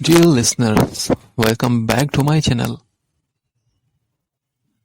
Dear listeners, welcome back to my channel.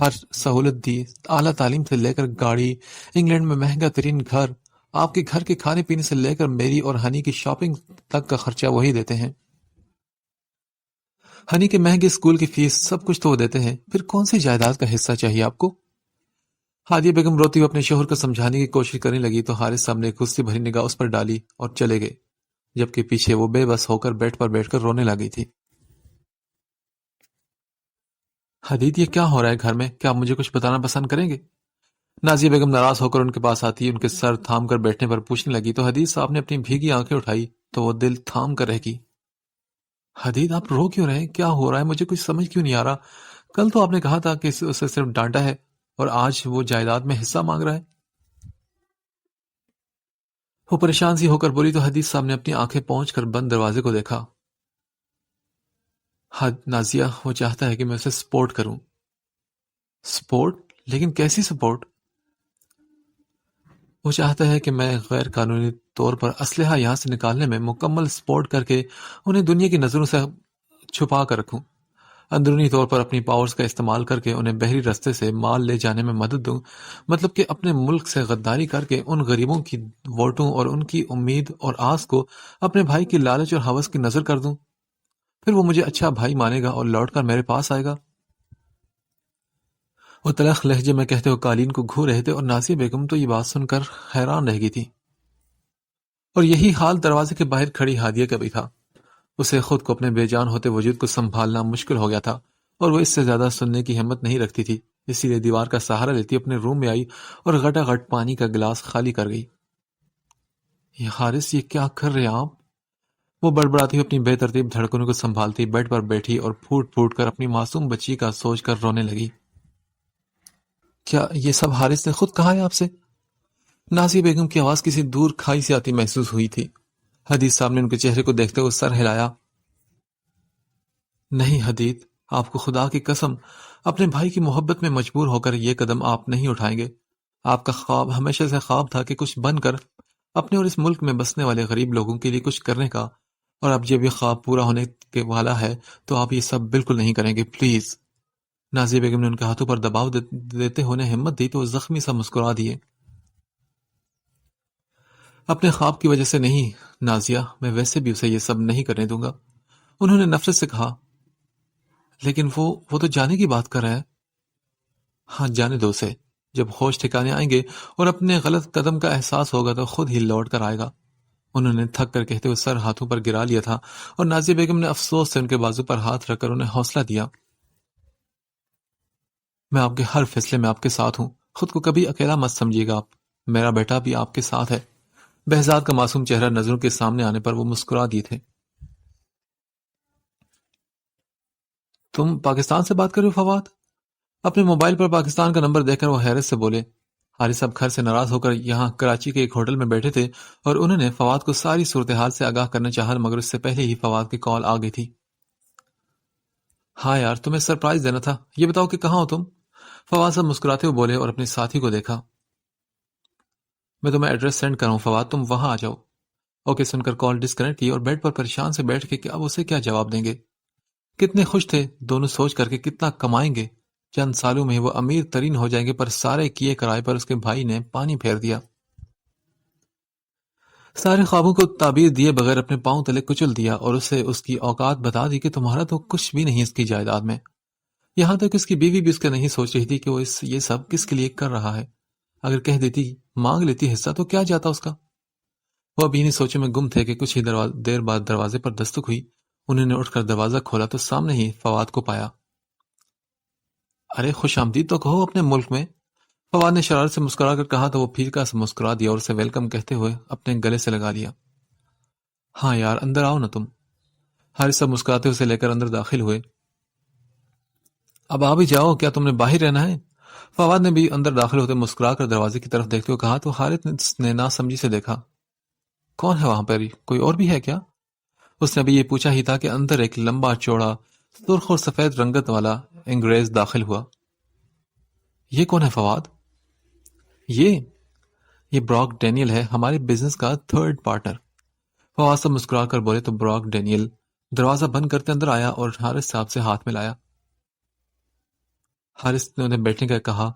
ہر سہولت دی، اعلیٰ تعلیم سے لے کر گاڑی، انگلینڈ میں مہنگا ترین گھر، آپ کے گھر کے کھانے پینے سے لے کر میری اور ہنی کی شاپنگ تک کا خرچہ وہی دیتے ہیں۔ ہنی کے مہنگے اسکول کی فیس، سب کچھ تو وہ دیتے ہیں، پھر کون سی جائیداد کا حصہ چاہیے آپ کو؟ ہادیہ بیگم روتی ہوئے اپنے شوہر کو سمجھانے کی کوشش کرنے لگی تو حارث صاحب نے ایک غصے بھری نگاہ اس پر ڈالی اور چلے گئے، جبکہ پیچھے وہ بے بس ہو کر بیڈ پر بیٹھ کر رونے لگی تھی۔ حدید، یہ کیا ہو رہا ہے گھر میں؟ کیا آپ مجھے کچھ بتانا پسند کریں گے؟ نازیہ بیگم ناراض ہو کر ان کے پاس آتی، ان کے سر تھام کر بیٹھنے پر پوچھنے لگی تو حدید صاحب نے اپنی بھیگی آنکھیں اٹھائی تو وہ دل تھام کر رہ گئی۔ حدید، آپ رو کیوں رہے ہیں؟ کیا ہو رہا ہے؟ مجھے کچھ سمجھ کیوں نہیں آ رہا؟ کل تو آپ نے کہا تھا کہ اسے صرف ڈانٹا ہے اور آج وہ جائیداد میں حصہ مانگ رہا ہے۔ وہ پریشان سی ہو کر بولی تو حدید صاحب نے اپنی آنکھیں پہنچ کر بند دروازے کو دیکھا۔ نازیہ، وہ چاہتا ہے کہ میں اسے سپورٹ کروں۔ سپورٹ؟ لیکن کیسی سپورٹ؟ وہ چاہتا ہے کہ میں غیر قانونی طور پر اسلحہ یہاں سے نکالنے میں مکمل سپورٹ کر کے انہیں دنیا کی نظروں سے چھپا کر رکھوں، اندرونی طور پر اپنی پاورز کا استعمال کر کے انہیں بحری رستے سے مال لے جانے میں مدد دوں، مطلب کہ اپنے ملک سے غداری کر کے ان غریبوں کی ووٹوں اور ان کی امید اور آس کو اپنے بھائی کی لالچ اور ہوس کی نظر کر دوں، پھر وہ مجھے اچھا بھائی مانے گا اور لوٹ کر میرے پاس آئے گا۔ وہ تلخ لہجے میں کہتے ہوئے قالین کو گھو رہے تھے اور نازیہ بیگم تو یہ بات سن کر حیران رہ گئی تھی۔ اور یہی حال دروازے کے باہر کھڑی ہادیہ کا بھی تھا۔ اسے خود کو اپنے بے جان ہوتے وجود کو سنبھالنا مشکل ہو گیا تھا اور وہ اس سے زیادہ سننے کی ہمت نہیں رکھتی تھی، اسی لیے دیوار کا سہارا لیتی اپنے روم میں آئی اور گھٹا گھٹ پانی کا گلاس خالی کر گئی۔ یہ حارث، یہ کیا کر رہے ہیں آپ؟ وہ بڑبڑاتی ہوئی اپنی بے ترتیب دھڑکنوں کو سنبھالتی بیڈ پر بیٹھی اور پھوٹ پھوٹ کر اپنی معصوم بچی کا سوچ کر رونے لگی۔ کیا یہ سب حارث نے خود کہا ہے آپ سے؟ نازیہ بیگم کی آواز کسی دور کھائی سے آتی محسوس ہوئی تھی۔ حدید صاحب نے ان کے چہرے کو دیکھتے ہوئے سر ہلایا۔ نہیں حدید، آپ کو خدا کی قسم اپنے بھائی کی محبت میں مجبور ہو کر یہ قدم آپ نہیں اٹھائیں گے۔ آپ کا خواب ہمیشہ سے خواب تھا کہ کچھ بن کر اپنے اور اس ملک میں بسنے والے غریب لوگوں کے لیے کچھ کرنے کا، اور اب جب یہ خواب پورا ہونے کے والا ہے تو آپ یہ سب بالکل نہیں کریں گے، پلیز۔ نازیہ بیگم نے ان کے ہاتھوں پر دباؤ دیتے ہوئے ہمت دی تو وہ زخمی سا مسکرا دیے۔ اپنے خواب کی وجہ سے نہیں نازیہ، میں ویسے بھی اسے یہ سب نہیں کرنے دوں گا، انہوں نے نفرت سے کہا۔ لیکن وہ تو جانے کی بات کر رہا ہے۔ ہاں، جانے دو اسے، جب ہوش ٹھکانے آئیں گے اور اپنے غلط قدم کا احساس ہوگا تو خود ہی لوٹ کر آئے گا، انہوں نے تھک کر کہتے ہوئے سر ہاتھوں پر گرا لیا تھا اور نازیہ بیگم نے افسوس سے ان کے بازو پر ہاتھ رکھ کر انہیں حوصلہ دیا۔ میں آپ کے ہر فیصلے میں آپ کے ساتھ ہوں، خود کو کبھی اکیلا مت سمجھیے گا، آپ میرا بیٹا بھی آپ کے ساتھ ہے۔ بہزاد کا معصوم چہرہ نظروں کے سامنے آنے پر وہ مسکرا دیے تھے۔ تم پاکستان سے بات کر رہے ہو فواد؟ اپنے موبائل پر پاکستان کا نمبر دیکھ کر وہ حیرت سے بولے۔ حارث صاحب گھر سے ناراض ہو کر یہاں کراچی کے ایک ہوٹل میں بیٹھے تھے اور انہوں نے فواد کو ساری صورتحال سے آگاہ کرنا چاہا، مگر اس سے پہلے ہی فواد کی کال آ گئی تھی۔ ہاں یار، تمہیں سرپرائز دینا تھا، یہ بتاؤ کہ کہاں ہو تم؟ فواد صاحب مسکراتے ہوئے بولے اور اپنے ساتھی کو دیکھا۔ میں تمہیں ایڈریس سینڈ کر رہا ہوں فواد، تم وہاں آ جاؤ۔ اوکے سن کر کال ڈسکنیکٹ کی اور بیڈ پر پریشان سے بیٹھ کے کہ اب اسے کیا جواب دیں گے۔ کتنے خوش تھے دونوں سوچ کر کے کتنا کمائیں گے، چند سالوں میں وہ امیر ترین ہو جائیں گے، پر سارے کیے کرائے پر اس کے بھائی نے پانی پھیر دیا۔ سارے خوابوں کو تعبیر دیے بغیر اپنے پاؤں تلے کچل دیا اور اسے اس کی اوقات بتا دی کہ تمہارا تو کچھ بھی نہیں اس کی جائیداد میں۔ یہاں تک اس کی بیوی بھی اس کا نہیں سوچ رہی تھی کہ وہ یہ سب کس کے لیے کر رہا ہے۔ اگر کہہ دیتی مانگ لیتی حصہ تو کیا جاتا اس کا۔ وہ اب انہیں سوچوں میں گم تھے کہ کچھ ہی دیر بعد دروازے پر دستک ہوئی۔ انہوں نے اٹھ کر دروازہ کھولا تو سامنے ہی فواد کو پایا۔ ارے خوش آمدید تو کہو اپنے ملک میں، فواد نے شرارت سے مسکرا کر کہا تو وہ پھیکا سے مسکرا دیا اور اسے ویلکم کہتے ہوئے اپنے گلے سے لگا لیا۔ ہاں یار، اندر آؤ نا تم۔ حارث صاحب مسکراتے اسے لے کر اندر داخل ہوئے۔ اب آ بھی جاؤ، کیا تم نے باہر رہنا ہے؟ فواد نے بھی اندر داخل ہوتے مسکرا کر دروازے کی طرف دیکھتے ہوئے کہا تو حارث نے ناسمجھی سے دیکھا۔ کون ہے وہاں پر؟ کوئی اور بھی ہے کیا؟ اس نے ابھی یہ پوچھا ہی تھا کہ اندر ایک لمبا چوڑا سرخ اور سفید رنگت والا انگریز داخل ہوا۔ یہ کون ہے فواد؟ یہ براک ڈینیل ہے، ہمارے بزنس کا تھرڈ پارٹنر۔ فواد صاحب مسکرا کر بولے تو براک ڈینیل دروازہ بند کرتے اندر آیا اور حارث صاحب سے ہاتھ ملایا۔ حارث نے انہیں بیٹھنے کا کہا۔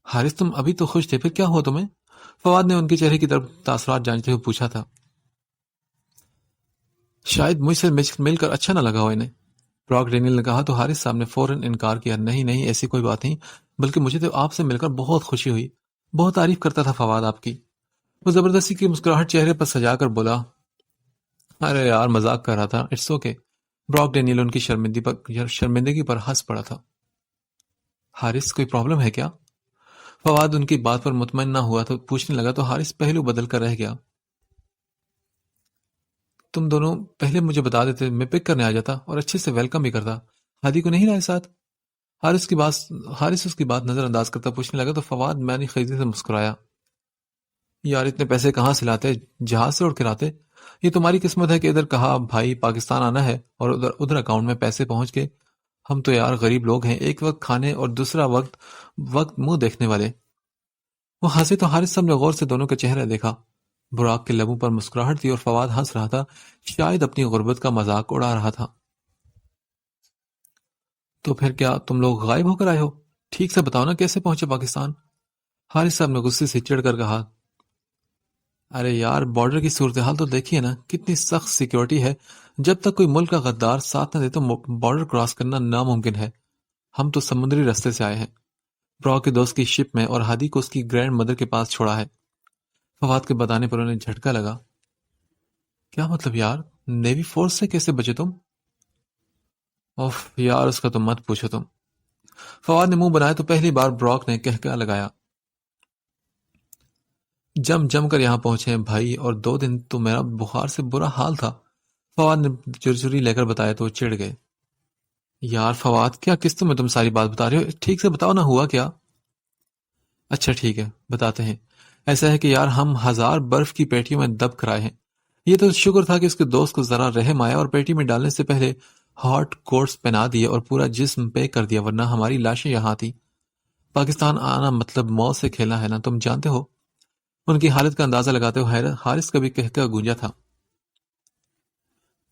حارث تم ابھی تو خوش تھے، پھر کیا ہوا تمہیں؟ فواد نے ان کے چہرے کی طرف تاثرات جانتے ہوئے پوچھا تھا۔ شاید مجھ سے مل کر اچھا نہ لگا ہو انہیں، براک ڈینیل نے کہا تو حارث صاحب نے فوراً انکار کیا۔ نہیں نہیں، ایسی کوئی بات نہیں، بلکہ مجھے تو آپ سے مل کر بہت خوشی ہوئی، بہت تعریف کرتا تھا فواد آپ کی۔ وہ زبردستی کی مسکراہٹ چہرے پر سجا کر بولا، ارے یار مذاق کر رہا تھا، اٹس اوکے۔ براک ڈینیل ان کی شرمندگی پر ہنس پڑا تھا۔ حارث کوئی پرابلم ہے کیا؟ فواد ان کی بات پر مطمئن نہ ہوا تو پوچھنے لگا تو حارث پہلو بدل کر رہ گیا۔ تم دونوں پہلے مجھے بتا دیتے، میں پک کرنے آ جاتا اور اچھے سے ویلکم بھی کرتا۔ ہادی کو نہیں لائے ساتھ؟ حارث اس کی بات نظر انداز کرتا پوچھنے لگا تو فواد معنی خیزی سے مسکرایا۔ یار اتنے پیسے کہاں سے لاتے، جہاز سے اڑ کے لاتے؟ یہ تمہاری قسمت ہے کہ ادھر کہا بھائی پاکستان آنا ہے اور ادھر اکاؤنٹ میں پیسے پہنچ گئے۔ ہم تو یار غریب لوگ ہیں، ایک وقت کھانے اور دوسرا وقت منہ دیکھنے والے۔ وہ ہنسے تو حارث صاحب نے غور سے دونوں کا چہرہ دیکھا۔ براق کے لبوں پر مسکراہٹ تھی اور فواد ہنس رہا تھا، شاید اپنی غربت کا مذاق اڑا رہا تھا۔ تو پھر کیا تم لوگ غائب ہو کر آئے ہو؟ ٹھیک سے بتاؤ نا، کیسے پہنچے پاکستان؟ حارث صاحب نے غصے سے چڑھ کر کہا۔ ارے یار بارڈر کی صورتحال تو دیکھیے نا، کتنی سخت سیکیورٹی ہے، جب تک کوئی ملک کا غدار ساتھ نہ دے تو بارڈر کراس کرنا ناممکن ہے۔ ہم تو سمندری رستے سے آئے ہیں، براؤ کے دوست کی شپ میں، اور ہادی کو اس کی گرینڈ مدر کے پاس چھوڑا ہے۔ فواد کے بتانے پر انہیں جھٹکا لگا۔ کیا مطلب یار، نیوی فورس سے کیسے بچے تم؟ اوف یار اس کا تو مت پوچھو تم۔ فواد نے منہ بنایا تو پہلی بار براک نے کہکا لگایا۔ جم کر یہاں پہنچے ہیں بھائی، اور 2 دن تو میرا بخار سے برا حال تھا۔ فواد نے چرچری لے کر بتایا تو وہ چڑ گئے۔ یار فواد کیا قسطوں میں تم ساری بات بتا رہے ہو، ٹھیک سے بتاؤ نہ ہوا کیا؟ اچھا ٹھیک ہے بتاتے ہیں۔ ایسا ہے کہ یار ہم 1000 برف کی پیٹیوں میں دب کر آئے ہیں۔ یہ تو شکر تھا کہ اس کے دوست کو ذرا رحم آیا اور پیٹی میں ڈالنے سے پہلے ہاٹ کوٹس پہنا دیے اور پورا جسم پے کر دیا، ورنہ ہماری لاشیں یہاں تھی۔ پاکستان آنا مطلب موت سے کھیلنا ہے نا، تم جانتے ہو۔ ان کی حالت کا اندازہ لگاتے ہوئے حارث کا بھی کہکا گونجا تھا۔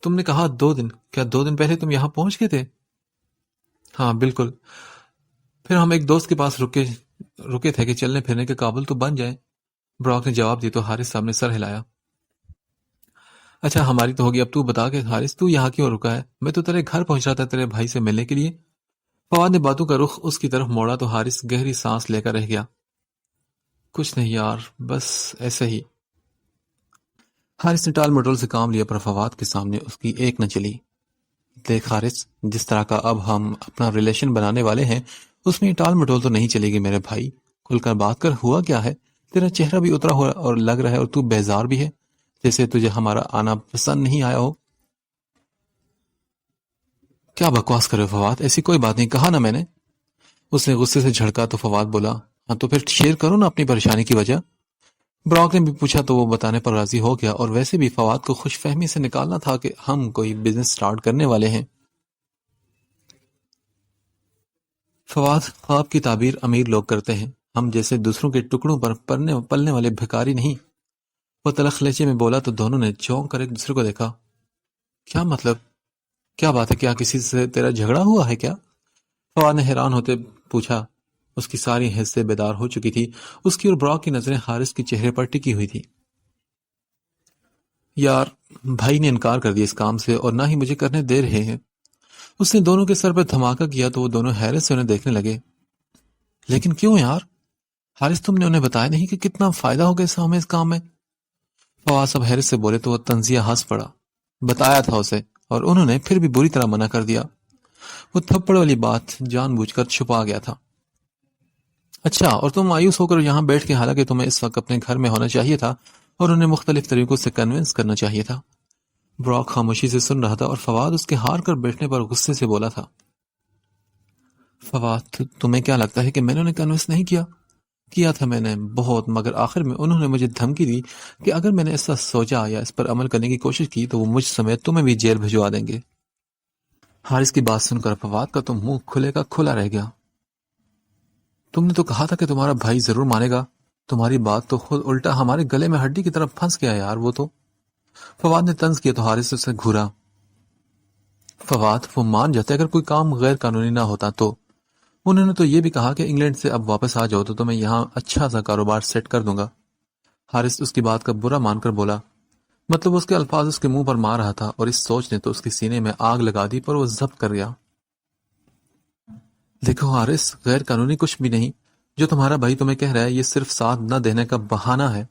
تم نے کہا 2 دن، کیا 2 دن پہلے تم یہاں پہنچ گئے تھے؟ ہاں بالکل، پھر ہم ایک دوست کے پاس رکے تھے کہ چلنے پھرنے کے قابل تو بن جائیں۔ براک نے جواب دی تو حارث صاحب نے سر ہلایا۔ اچھا ہماری تو ہوگی، اب تو بتا کہ حارث تو یہاں کیوں رکا ہے؟ میں تو تیرے گھر پہنچ رہا تھا تیرے بھائی سے ملنے کے لیے۔ فواد نے باتوں کا رخ اس کی طرف موڑا تو حارث گہری سانس لے کر رہ گیا۔ کچھ نہیں یار، بس ایسے ہی۔ حارث نے ٹال مٹول سے کام لیا پر فواد کے سامنے اس کی ایک نہ چلی۔ دیکھ حارث، جس طرح کا اب ہم اپنا ریلیشن بنانے والے ہیں اس میں ٹال مٹول تو نہیں چلے گی میرے بھائی، کھل کر بات کر، ہوا کیا ہے؟ تیرا چہرہ بھی اترا ہوا اور لگ رہا ہے، اور تو بیزار بھی ہے، جیسے تجھے ہمارا آنا پسند نہیں آیا ہو۔ کیا بکواس کرے فواد، ایسی کوئی بات نہیں، کہا نا میں نے۔ اس نے غصے سے جھڑکا تو فواد بولا، ہاں تو پھر شیئر کرو نا اپنی پریشانی کی وجہ۔ براک نے بھی پوچھا تو وہ بتانے پر راضی ہو گیا، اور ویسے بھی فواد کو خوش فہمی سے نکالنا تھا کہ ہم کوئی بزنس سٹارٹ کرنے والے ہیں۔ فواد، خواب کی تعبیر امیر لوگ کرتے ہیں، ہم جیسے دوسروں کے ٹکڑوں پر پلنے والے بھکاری نہیں۔ وہ تلخ لہجے میں بولا تو دونوں نے چونک کر ایک دوسرے کو دیکھا۔ کیا مطلب، کیا بات ہے، کیا کسی سے تیرا جھگڑا ہوا ہے کیا؟ فواد نے حیران ہوتے پوچھا۔ اس کی ساری حصے بیدار ہو چکی تھی، اس کی اور براک کی نظریں حارث کے چہرے پر ٹکی ہوئی تھی۔ یار بھائی نے انکار کر دیا اس کام سے، اور نہ ہی مجھے کرنے دے رہے ہیں۔ اس نے دونوں کے سر پہ دھماکہ کیا تو وہ دونوں حیرت سے انہیں دیکھنے لگے۔ لیکن کیوں یار؟ حارث تم نے انہیں بتایا نہیں کہ کتنا فائدہ ہوگا ہمیں اس کام میں؟ فواد سب حیرت سے بولے تو وہ طنزیہ ہنس پڑا۔ بتایا تھا اسے، اور انہوں نے پھر بھی بری طرح منع کر دیا۔ وہ تھپڑ والی بات جان بوجھ کر چھپا گیا تھا۔ اچھا، اور تم مایوس ہو کر یہاں بیٹھ کے، حالانکہ تمہیں اس وقت اپنے گھر میں ہونا چاہیے تھا اور انہیں مختلف طریقوں سے کنونس کرنا چاہیے تھا۔ براک خاموشی سے سن رہا تھا اور فواد اس کے ہار کر بیٹھنے پر غصے سے بولا تھا۔ فواد تمہیں کیا لگتا ہے کہ میں نے انہیں کنونس نہیں کیا تھا؟ میں نے بہت، مگر آخر میں انہوں نے مجھے دھمکی دی کہ اگر میں نے ایسا سوچا یا اس پر عمل کرنے کی کوشش کی تو وہ مجھ سمیت تمہیں بھی جیل بھجوا دیں گے۔ حارث کی بات سن کر فواد کا تو منہ کھلے کا کھلا رہ گیا۔ تم نے تو کہا تھا کہ تمہارا بھائی ضرور مانے گا، تمہاری بات تو خود الٹا ہمارے گلے میں ہڈی کی طرف پھنس گیا یار وہ تو۔ فواد نے طنز کیا تو حارث سے گھورا۔ فواد وہ مان جاتے اگر کوئی کام غیر قانونی نہ ہوتا تو انہوں نے تو یہ بھی کہا کہ انگلینڈ سے اب واپس آ جاؤ تو میں یہاں اچھا سا کاروبار سیٹ کر دوں گا۔ حارث اس کی بات کا برا مان کر بولا، مطلب اس کے الفاظ اس کے منہ پر مار رہا تھا اور اس سوچ نے تو اس کے سینے میں آگ لگا دی، پر وہ ضبط کر گیا۔ دیکھو حارث، غیر قانونی کچھ بھی نہیں جو تمہارا بھائی تمہیں کہہ رہا ہے، یہ صرف ساتھ نہ دینے کا بہانہ ہے،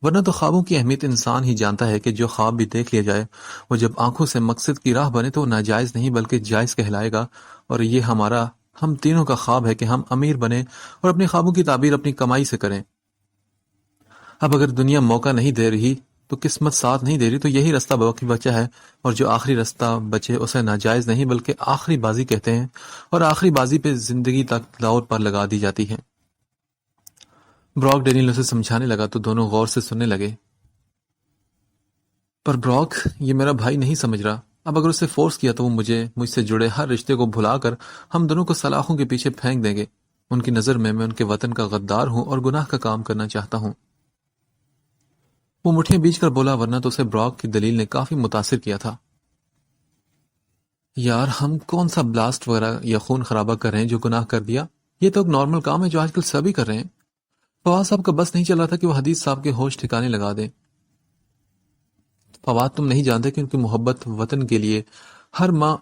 ورنہ تو خوابوں کی اہمیت انسان ہی جانتا ہے کہ جو خواب بھی دیکھ لیا جائے وہ جب آنکھوں سے مقصد کی راہ بنے تو وہ ناجائز نہیں بلکہ جائز کہلائے گا، اور یہ ہم تینوں کا خواب ہے کہ ہم امیر بنیں اور اپنے خوابوں کی تعبیر اپنی کمائی سے کریں۔ اب اگر دنیا موقع نہیں دے رہی تو قسمت ساتھ نہیں دے رہی تو یہی رستہ باقی بچا ہے، اور جو آخری رستہ بچے اسے ناجائز نہیں بلکہ آخری بازی کہتے ہیں، اور آخری بازی پہ زندگی تک داؤ پر لگا دی جاتی ہے۔ براک ڈینیل اسے سمجھانے لگا تو دونوں غور سے سننے لگے۔ پر براک، یہ میرا بھائی نہیں سمجھ رہا، اب اگر اسے فورس کیا تو وہ مجھ سے جڑے ہر رشتے کو بھلا کر ہم دونوں کو سلاخوں کے پیچھے پھینک دیں گے۔ ان کی نظر میں ان کے وطن کا غدار ہوں اور گناہ کا کام کرنا چاہتا ہوں۔ وہ مٹھیاں بیچ کر بولا، ورنہ تو اسے براک کی دلیل نے کافی متاثر کیا تھا۔ یار، ہم کون سا بلاسٹ وغیرہ یا خون خرابہ کر رہے ہیں جو گناہ کر دیا؟ یہ تو ایک نارمل کام ہے جو آج کل سبھی کر رہے ہیں۔ فواد صاحب کا بس نہیں چل رہا تھا کہ وہ حدیث صاحب کے ہوش ٹھکانے لگا دیں۔ فواد، تم نہیں جانتے کہ ان کی محبت وطن کے لیے ہر ماہ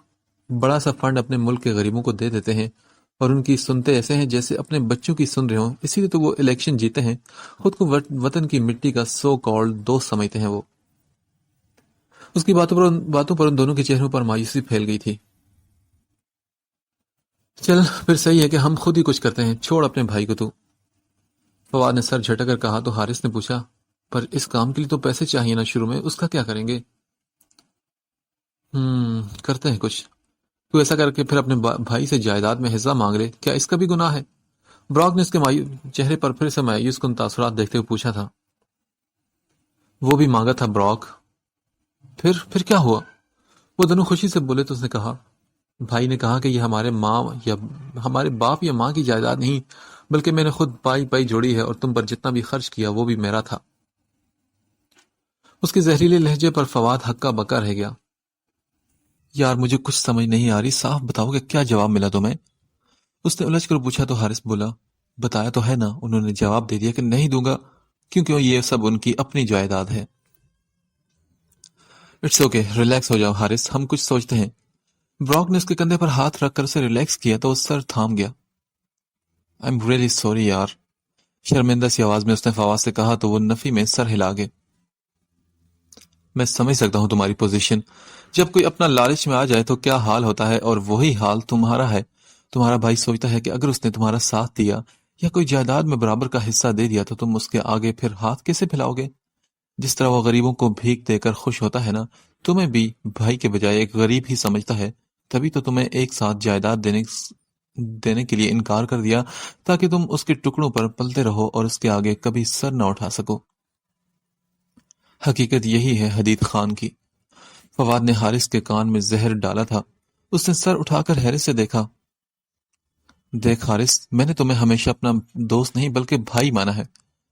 بڑا سا فنڈ اپنے ملک کے غریبوں کو دے دیتے ہیں، اور ان کی سنتے ایسے ہیں جیسے اپنے بچوں کی سن رہے ہوں، اسی لیے تو وہ الیکشن جیتے ہیں۔ خود کو وطن کی مٹی کا سو کالڈ دوست سمجھتے ہیں وہ۔ اس کی باتوں پر ان دونوں کے چہروں پر مایوسی پھیل گئی تھی۔ چل پھر صحیح ہے کہ ہم خود ہی کچھ کرتے ہیں، چھوڑ اپنے بھائی کو تو۔ فواد نے سر جھٹک کر کہا تو حارث نے پوچھا، پر اس کام کے لیے تو پیسے چاہیے نا، شروع میں اس کا کیا کریں گے؟ کرتے ہیں کچھ۔ تو ایسا کر کے پھر اپنے بھائی سے جائیداد میں حصہ مانگ لے، کیا اس کا بھی گناہ ہے؟ براک نے اس کے چہرے پر پھر سے مایوس کن تاثرات دیکھتے ہوئے پوچھا تھا۔ وہ بھی مانگا تھا براک۔ پھر کیا ہوا؟ وہ دونوں خوشی سے بولے تو اس نے کہا، بھائی نے کہا کہ یہ ہمارے باپ یا ماں کی جائیداد نہیں، بلکہ میں نے خود پائی جوڑی ہے، اور تم پر جتنا بھی خرچ کیا وہ بھی میرا تھا۔ اس کے زہریلے لہجے پر فواد ہکا بکا رہ گیا۔ یار مجھے کچھ سمجھ نہیں آ رہی، صاف بتاؤ کہ کیا جواب ملا تمہیں؟ اس نے الجھ کر پوچھا تو حارث بولا، بتایا تو ہے نا، انہوں نے جواب دے دیا کہ نہیں دوں گا کیونکہ یہ سب ان کی اپنی جائیداد ہے۔ اٹس اوکے، ریلیکس ہو جاؤ حارث، ہم کچھ سوچتے ہیں۔ براک نے اس کے کندھے پر ہاتھ رکھ کر اسے ریلیکس کیا تو وہ سر تھام گیا۔ آئی ایم ریئلی سوری یار، شرمندہ سی آواز میں اس نے فواد سے کہا تو وہ نفی میں سر ہلا گئے۔ میں سمجھ سکتا ہوں تمہاری پوزیشن، جب کوئی اپنا لالچ میں آ جائے تو کیا حال ہوتا ہے، اور وہی حال تمہارا ہے۔ تمہارا بھائی سوچتا ہے کہ اگر اس نے تمہارا ساتھ دیا یا کوئی جائیداد میں برابر کا حصہ دے دیا تو تم اس کے آگے پھر ہاتھ کیسے پھیلاؤ گے؟ جس طرح وہ غریبوں کو بھیک دے کر خوش ہوتا ہے نا، تمہیں بھی بھائی کے بجائے ایک غریب ہی سمجھتا ہے، تبھی تو تمہیں ایک ساتھ جائیداد دینے کے لیے انکار کر دیا تاکہ تم اس کے ٹکڑوں پر پلتے رہو اور اس کے آگے کبھی سر نہ اٹھا سکو۔ حقیقت یہی ہے حدید خان کی۔ فواد نے حارث کے کان میں زہر ڈالا تھا۔ اس نے سر اٹھا کر حیرت سے دیکھا۔ دیکھ حارث، میں نے تمہیں ہمیشہ اپنا دوست نہیں بلکہ بھائی مانا ہے۔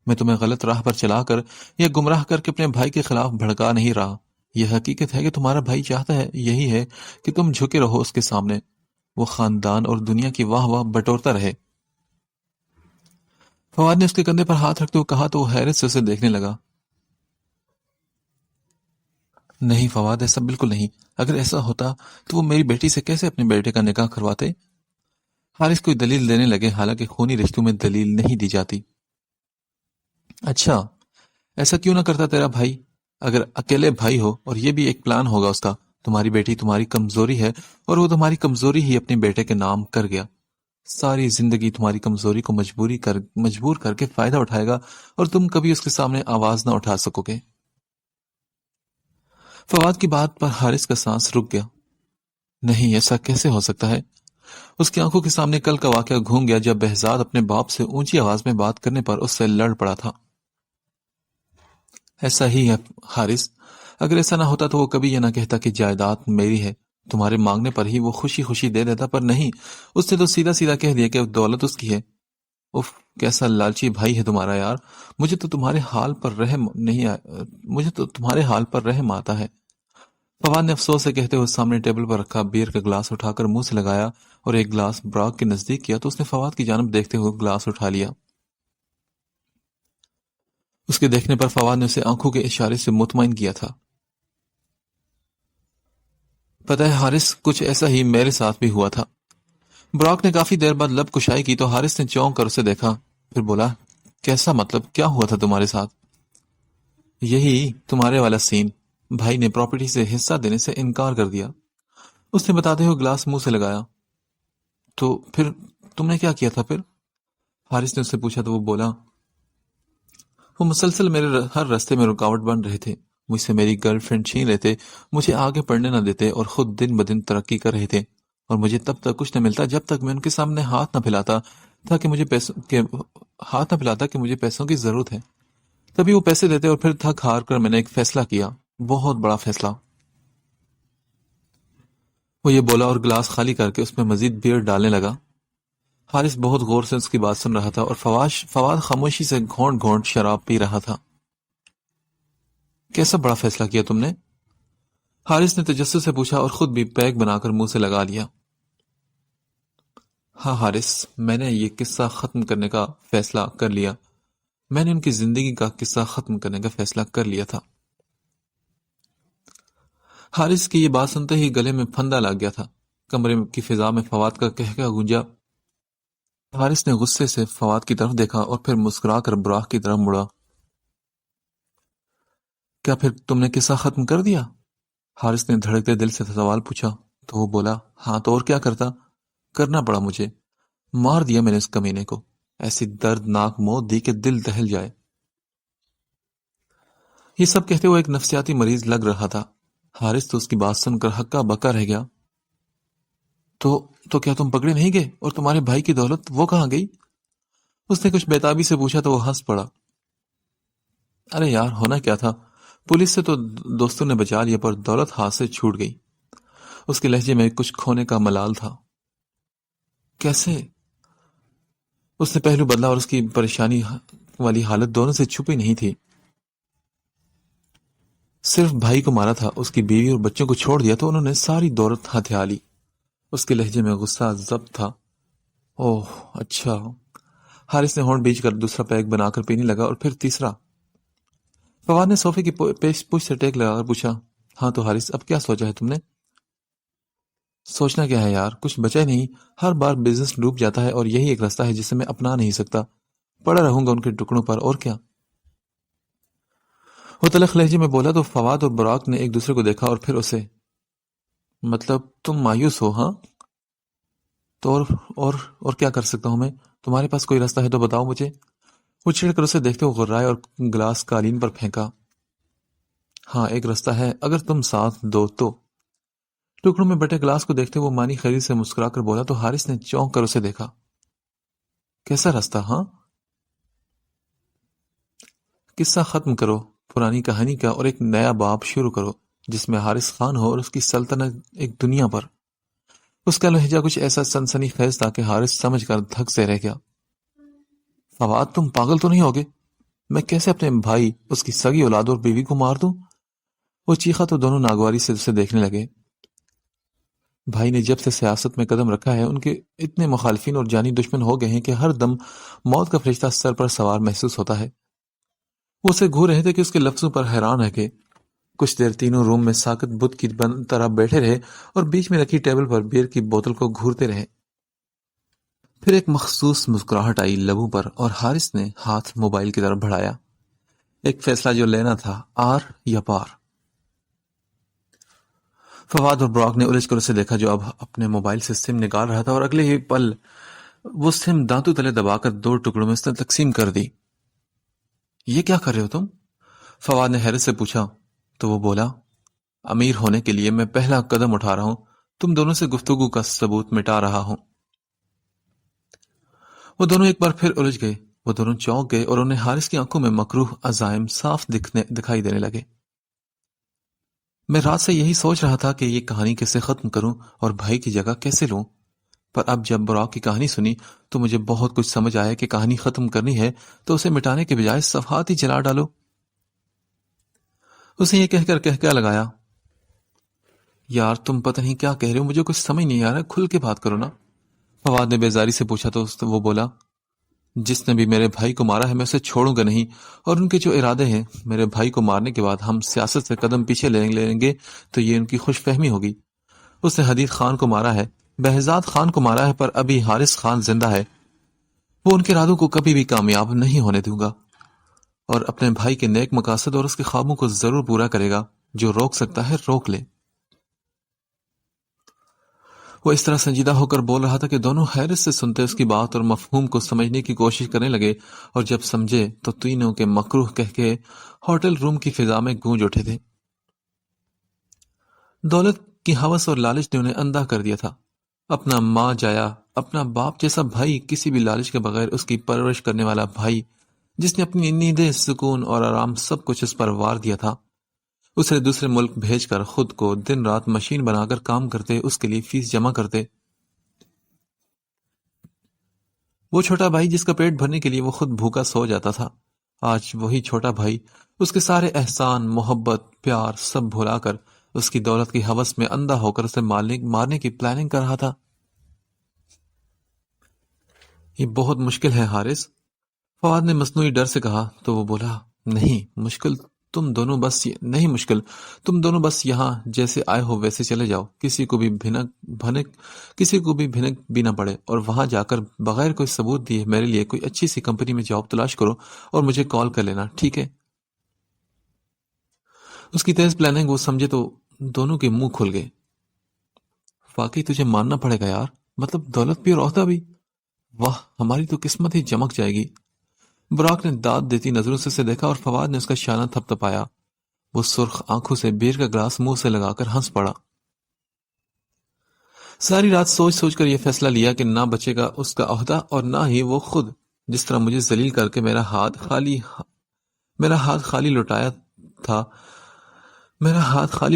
میں تمہیں غلط راہ پر چلا کر یا گمراہ کر کے اپنے بھائی کے خلاف بھڑکا نہیں رہا۔ یہ حقیقت ہے کہ تمہارا بھائی چاہتا ہے، یہی ہے کہ تم جھکے رہو اس کے سامنے، وہ خاندان اور دنیا کی واہ واہ بٹورتا رہے۔ فواد نے اس کے کندھے پر ہاتھ رکھتے ہوئے کہا تو وہ حیرت سے اسے دیکھنے لگا۔ نہیں فواد، ایسا بالکل نہیں۔ اگر ایسا ہوتا تو وہ میری بیٹی سے کیسے اپنے بیٹے کا نکاح کرواتے؟ حارث کوئی دلیل دینے لگے، حالانکہ خونی رشتوں میں دلیل نہیں دی جاتی۔ اچھا، ایسا کیوں نہ کرتا تیرا بھائی؟ اگر اکیلے بھائی ہو اور یہ بھی ایک پلان ہوگا اس کا، تمہاری بیٹی تمہاری کمزوری ہے اور وہ تمہاری کمزوری ہی اپنے بیٹے کے نام کر گیا، ساری زندگی تمہاری کمزوری کو مجبور کر کے فائدہ اٹھائے گا اور تم کبھی اس کے سامنے آواز نہ اٹھا سکو گے۔ فواد کی بات پر حارث کا سانس رک گیا۔ نہیں، ایسا کیسے ہو سکتا ہے؟ اس کی آنکھوں کے سامنے کل کا واقعہ گھوم گیا جب بہزاد اپنے باپ سے اونچی آواز میں بات کرنے پر اس سے لڑ پڑا تھا۔ ایسا ہی ہے حارث، اگر ایسا نہ ہوتا تو وہ کبھی یہ نہ کہتا کہ جائیداد میری ہے، تمہارے مانگنے پر ہی وہ خوشی خوشی دے دیتا، پر نہیں، اس نے تو سیدھا سیدھا کہہ دیا کہ دولت اس کی ہے۔ اف، کیسا لالچی بھائی ہے تمہارا یار، مجھے تو تمہارے حال پر رحم آتا ہے۔ فواد نے افسوس سے کہتے ہوئے سامنے ٹیبل پر رکھا بیئر کا گلاس اٹھا کر منہ سے لگایا اور ایک گلاس براک کے نزدیک کیا تو اس نے فواد کی جانب دیکھتے ہوئے گلاس اٹھا لیا۔ اس کے دیکھنے پر فواد نے اسے آنکھوں کے اشارے سے مطمئن کیا تھا۔ پتہ ہے حارث، کچھ ایسا ہی میرے ساتھ بھی ہوا تھا۔ براک نے کافی دیر بعد لب کشائی کی تو حارث نے چونک کر اسے دیکھا، پھر بولا، کیسا مطلب، کیا ہوا تھا تمہارے ساتھ؟ یہی تمہارے والا سین، بھائی نے پراپرٹی سے حصہ دینے سے انکار کر دیا، اس نے بتاتے ہوئے گلاس منہ سے لگایا۔ تو پھر تم نے کیا کیا تھا پھر؟ حارث نے اس سے پوچھا تو وہ بولا، وہ مسلسل میرے ہر راستے میں رکاوٹ بن رہے تھے، مجھ سے میری گرل فرینڈ چھین رہے تھے، مجھے آگے پڑھنے نہ دیتے اور خود دن بدن ترقی کر رہے تھے، اور مجھے تب تک کچھ نہ ملتا جب تک میں ان کے سامنے ہاتھ نہ پھیلاتا کہ مجھے پیسوں کی ضرورت ہے۔ تبھی وہ پیسے دیتے اور پھر تھک ہار کر میں نے ایک فیصلہ کیا، بہت بڑا فیصلہ۔ وہ یہ بولا اور گلاس خالی کر کے اس میں مزید بیئر ڈالنے لگا۔ حارث بہت غور سے اس کی بات سن رہا تھا اور فواد خاموشی سے گھونٹ گھونٹ شراب پی رہا تھا۔ کیسا بڑا فیصلہ کیا تم نے؟ حارث نے تجسس سے پوچھا اور خود بھی پیک بنا کر منہ سے لگا لیا۔ ہاں حارث، میں نے یہ قصہ ختم کرنے کا فیصلہ کر لیا، میں نے ان کی زندگی کا قصہ ختم کرنے کا فیصلہ کر لیا تھا۔ حارث کی یہ بات سنتے ہی گلے میں پھندا لگ گیا تھا، کمرے کی فضا میں فواد کا کہکہ گونجا۔ حارث نے غصے سے فواد کی طرف دیکھا اور پھر مسکرا کر براق کی طرف مڑا۔ کیا پھر تم نے قصہ ختم کر دیا؟ حارث نے دھڑکتے دل سے سوال پوچھا تو وہ بولا، ہاں تو اور کیا کرتا، کرنا پڑا مجھے، مار دیا میں نے اس کمینے کو، ایسی دردناک موت دی کہ دل دہل جائے۔ یہ سب کہتے ہوئے ایک نفسیاتی مریض لگ رہا تھا۔ حارث تو اس کی بات سن کر ہکا بکا رہ گیا۔ تو کیا تم پکڑے نہیں گئے، اور تمہارے بھائی کی دولت وہ کہاں گئی؟ اس نے کچھ بےتابی سے پوچھا تو وہ ہنس پڑا۔ ارے یار، ہونا کیا تھا، پولیس سے تو دوستوں نے بچا لیا پر دولت ہاتھ سے چھوٹ گئی۔ اس کے لہجے میں کچھ کھونے کا ملال تھا۔ کیسے؟ اس نے پہلو بدلا اور اس کی پریشانی والی حالت دونوں سے چھپی نہیں تھی۔ صرف بھائی کو مارا تھا، اس کی بیوی اور بچوں کو چھوڑ دیا تو انہوں نے ساری دولت ہتھیا لی۔ اس کے لہجے میں غصہ ضبط تھا۔ اوہ اچھا۔ حارث نے ہونٹ بیچ کر دوسرا پیک بنا کر پینے لگا اور پھر تیسرا۔ فواد نے صوفے کی پوچھ سے ٹیک لگا کر پوچھا، ہاں تو حارث، اب کیا سوچا ہے تم نے؟ سوچنا کیا ہے یار، کچھ بچا ہی نہیں، ہر بار بزنس ڈوب جاتا ہے اور یہی ایک راستہ ہے جسے میں اپنا نہیں سکتا، پڑا رہوں گا ان کے ٹکڑوں پر، اور کیا۔ وہ تلخ لہجے میں بولا تو فواد اور براق نے ایک دوسرے کو دیکھا اور پھر اسے، مطلب تم مایوس ہو؟ ہاں تو اور کیا کر سکتا ہوں میں، تمہارے پاس کوئی راستہ ہے تو بتاؤ مجھے۔ وہ چھڑ کر اسے دیکھتے ہوئے غرائے اور گلاس قالین پر پھینکا۔ ہاں ایک راستہ ہے، اگر تم ساتھ دو تو۔ ٹکڑوں میں بٹے گلاس کو دیکھتے وہ مانی خیری سے مسکرا کر بولا تو حارث نے چونک کر اسے دیکھا۔ کیسا راستہ؟ ہاں قصہ ختم کرو پرانی کہانی کا اور ایک نیا باب شروع کرو جس میں حارث خان ہو اور اس کی سلطنت ایک دنیا پر۔ اس کا لہجہ کچھ ایسا سنسنی خیز تھا کہ حارث سمجھ کر دھک سے رہ گیا۔ فواد، تم پاگل تو نہیں ہوگے؟ میں کیسے اپنے بھائی، اس کی سگی اولاد اور بیوی کو مار دوں؟ وہ چیخا تو دونوں ناگواری سے اسے دیکھنے لگے۔ بھائی نے جب سے سیاست میں قدم رکھا ہے ان کے اتنے مخالفین اور جانی دشمن ہو گئے ہیں کہ ہر دم موت کا فرشتہ سر پر سوار محسوس ہوتا ہے۔ وہ اسے گھور رہے تھے کہ اس کے لفظوں پر حیران رہ گئے۔ کچھ دیر تینوں روم میں ساکت بت کی طرح بیٹھے رہے اور بیچ میں رکھی ٹیبل پر بیئر کی بوتل کو گھورتے رہے۔ پھر ایک مخصوص مسکراہٹ آئی لبوں پر اور حارث نے ہاتھ موبائل کی طرف بڑھایا۔ ایک فیصلہ جو لینا تھا، آر یا پار۔ فواد اور براق نے الجھ کر اسے دیکھا جو اب اپنے موبائل سے سم نکال رہا تھا اور اگلے ہی پل وہ سم دانتوں تلے دبا کر 2 ٹکڑوں میں اس نے تقسیم کر دی۔ یہ کیا کر رہے ہو تم؟ فواد نے حیرت سے پوچھا تو وہ بولا، امیر ہونے کے لیے میں پہلا قدم اٹھا رہا ہوں، تم دونوں سے گفتگو کا ثبوت مٹا رہا ہوں۔ وہ دونوں ایک بار پھر الجھ گئے، وہ دونوں چونک گئے اور انہیں حارث کی آنکھوں میں مکروہ عزائم صاف دکھائی دینے لگے۔ میں رات سے یہی سوچ رہا تھا کہ یہ کہانی کیسے ختم کروں اور بھائی کی جگہ کیسے لوں، پر اب جب براق کی کہانی سنی تو مجھے بہت کچھ سمجھ آیا کہ کہانی ختم کرنی ہے تو اسے مٹانے کے بجائے صفحات ہی جلا ڈالو۔ اسے یہ کہہ کر کہکہ لگایا، یار تم پتہ نہیں کیا کہہ رہے ہو، مجھے کچھ سمجھ نہیں آ رہا، کھل کے بات کرو نا۔ فواد نے بیزاری سے پوچھا تو وہ بولا، جس نے بھی میرے بھائی کو مارا ہے میں اسے چھوڑوں گا نہیں، اور ان کے جو ارادے ہیں میرے بھائی کو مارنے کے بعد ہم سیاست سے قدم پیچھے لیں گے تو یہ ان کی خوش فہمی ہوگی۔ اس نے حدید خان کو مارا ہے، بہزاد خان کو مارا ہے، پر ابھی حارث خان زندہ ہے۔ وہ ان کے ارادوں کو کبھی بھی کامیاب نہیں ہونے دوں گا، اور اپنے بھائی کے نیک مقاصد اور اس کے خوابوں کو ضرور پورا کرے گا۔ جو روک سکتا ہے روک لے۔ وہ اس طرح سنجیدہ ہو کر بول رہا تھا کہ دونوں حیرت سے سنتے اس کی بات اور مفہوم کو سمجھنے کی کوشش کرنے لگے، اور جب سمجھے تو تینوں کے مکروہ کہہ کے ہوٹل روم کی فضا میں گونج اٹھے تھے۔ دولت کی ہوس اور لالچ نے انہیں اندھا کر دیا تھا۔ اپنا ماں جایا، اپنا باپ جیسا بھائی، کسی بھی لالچ کے بغیر اس کی پرورش کرنے والا بھائی، جس نے اپنی نیندیں، سکون اور آرام سب کچھ اس پر وار دیا تھا، اسے دوسرے ملک بھیج کر خود کو دن رات مشین بنا کر کام کرتے، اس کے لیے فیس جمع کرتے۔ وہ چھوٹا بھائی جس کا پیٹ بھرنے کے لیے وہ خود بھوکا سو جاتا تھا، آج وہی چھوٹا بھائی اس کے سارے احسان، محبت، پیار سب بھلا کر اس کی دولت کی ہوس میں اندھا ہو کر اسے مارنے کی پلاننگ کر رہا تھا۔ یہ بہت مشکل ہے حارث، فواد نے مصنوعی ڈر سے کہا تو وہ بولا، نہیں مشکل، تم دونوں بس یہاں جیسے آئے ہو ویسے چلے جاؤ، کسی کو بھی بھنک بھی نہ پڑے، اور وہاں جا کر بغیر کوئی ثبوت دیے میرے لیے کوئی اچھی سی کمپنی میں جاب تلاش کرو اور مجھے کال کر لینا، ٹھیک ہے؟ اس کی تیز پلاننگ وہ سمجھے تو دونوں کے منہ کھل گئے۔ واقعی تجھے ماننا پڑے گا یار، مطلب دولت بھی اور عہدہ بھی، واہ ہماری تو قسمت ہی چمک جائے گی۔ براک نے داد دیتی نظروں سے اسے دیکھا اور فواد نے اس کا شانہ تھپ تھپایا۔ وہ سرخ آنکھوں سے بیر کا گلاس منہ سے لگا کر ہنس پڑا۔ ساری رات سوچ سوچ کر یہ فیصلہ لیا کہ نہ بچے گا اس کا عہدہ اور نہ ہی وہ خود، جس طرح مجھے ذلیل کر کے میرا ہاتھ خالی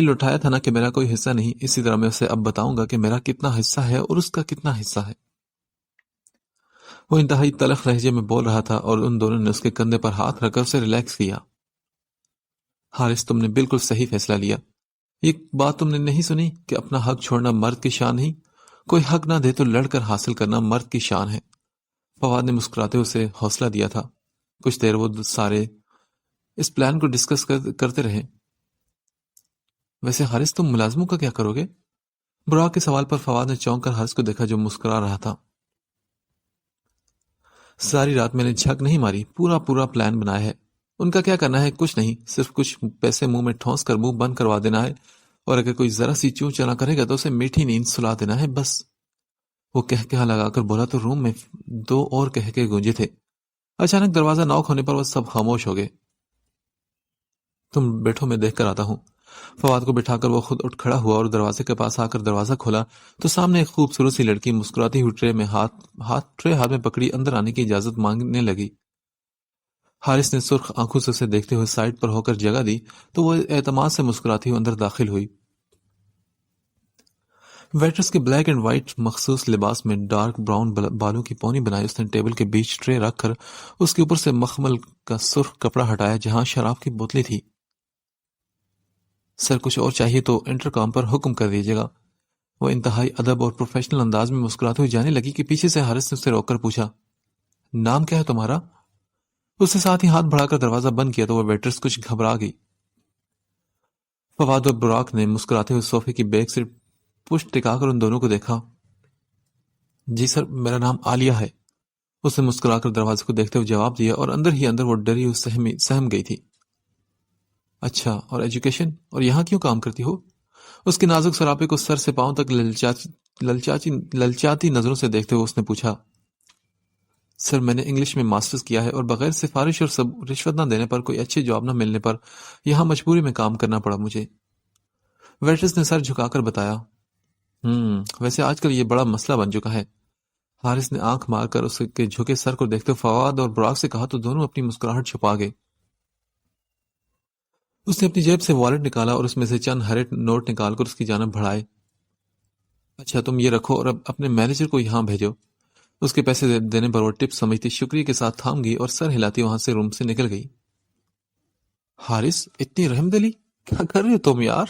لٹایا تھا نا کہ میرا کوئی حصہ نہیں، اسی طرح میں اسے اب بتاؤں گا کہ میرا کتنا حصہ ہے اور اس کا کتنا حصہ ہے۔ وہ انتہائی تلخ لہجے میں بول رہا تھا اور ان دونوں نے اس کے کندھے پر ہاتھ رکھ کر اسے ریلیکس کیا۔ حارث تم نے بالکل صحیح فیصلہ لیا۔ یہ بات تم نے نہیں سنی کہ اپنا حق چھوڑنا مرد کی شان نہیں، کوئی حق نہ دے تو لڑ کر حاصل کرنا مرد کی شان ہے۔ فواد نے مسکراتے اسے حوصلہ دیا تھا۔ کچھ دیر وہ سارے اس پلان کو ڈسکس کرتے رہے۔ ویسے حارث تم ملازموں کا کیا کرو گے؟ براک کے سوال پر فواد نے چونک کر حارث کو دیکھا جو مسکرا رہا تھا۔ ساری رات میں نے جھک نہیں ماری، پورا پلان بنایا ہے۔ ان کا کیا کرنا ہے؟ کچھ نہیں، صرف کچھ پیسے منہ میں ٹھونس کر منہ بند کروا دینا ہے، اور اگر کوئی ذرا سی چوں چلا کرے گا تو اسے میٹھی نیند سلا دینا ہے، بس۔ وہ کہہ لگا کر بولا تو روم میں دو اور کہہ گونجے تھے۔ اچانک دروازہ نوک ہونے پر وہ سب خاموش ہو گئے۔ تم بیٹھو میں دیکھ کر آتا ہوں۔ فواد کو بٹھا کر وہ خود اٹھ کھڑا ہوا اور دروازے کے پاس آ کر دروازہ کھولا تو سامنے ایک خوبصورت سی لڑکی مسکراتی ہوئی ٹرے ہاتھ میں پکڑی اندر آنے کی اجازت مانگنے لگی۔ حارث نے سرخ آنکھوں سے اسے دیکھتے ہوئے سائڈ پر ہو کر جگہ دی تو وہ اعتماد سے مسکراتی ہوئی اندر داخل ہوئی۔ ویٹرس کے بلیک اینڈ وائٹ مخصوص لباس میں ڈارک براؤن بالوں کی پونی بنائی اس نے ٹیبل کے بیچ ٹرے رکھ کر اس کے اوپر سے مخمل کا سرخ کپڑا ہٹایا جہاں شراب کی بوتلیں تھی۔ سر کچھ اور چاہیے تو انٹرکام پر حکم کر دیجیے گا۔ وہ انتہائی ادب اور پروفیشنل انداز میں مسکراتے ہوئے جانے لگی کہ پیچھے سے حارث نے اسے روک کر پوچھا، نام کیا ہے تمہارا؟ اس نے ساتھ ہی ہاتھ بڑھا کر دروازہ بند کیا تو وہ ویٹرس کچھ گھبرا گئی۔ فواد اور براک نے مسکراتے ہوئے صوفے کی بیگ سے پشت ٹکا کر ان دونوں کو دیکھا۔ جی سر، میرا نام عالیہ ہے، اس نے مسکرا کر دروازے کو دیکھتے ہوئے جواب دیا، اور اندر ہی اندر وہ ڈری ہوئی سہم گئی تھی۔ اچھا، اور ایجوکیشن، اور یہاں کیوں کام کرتی ہو؟ اس کے نازک سراپے کو سر سے پاؤں تک للچاتی نظروں سے دیکھتے ہوئے اس نے پوچھا، سر میں نے انگلش میں ماسٹرز کیا ہے اور بغیر سفارش اور رشوت نہ دینے پر کوئی اچھی جاب نہ ملنے پر یہاں مجبوری میں کام کرنا پڑا مجھے، ویٹرس نے سر جھکا کر بتایا۔ ویسے آج کل یہ بڑا مسئلہ بن چکا ہے۔ حارث نے آنکھ مار کر اس کے جھکے سر کو دیکھتے فواد اور براک سے کہا تو دونوں اپنی مسکراہٹ چھپا گئے۔ اس نے اپنی جیب سے والٹ نکالا اور اس میں سے چند ہرے نوٹ نکال کر اس کی جانب بڑھائے۔ اچھا تم یہ رکھو اور اب اپنے مینیجر کو یہاں بھیجو۔ اس کے پیسے دینے پر وہ ٹپ سمجھتی شکریہ کے ساتھ تھام گئی اور سر ہلاتی وہاں سے روم سے نکل گئی۔ حارث اتنی رحم دلی، کیا کر رہے ہو تم یار؟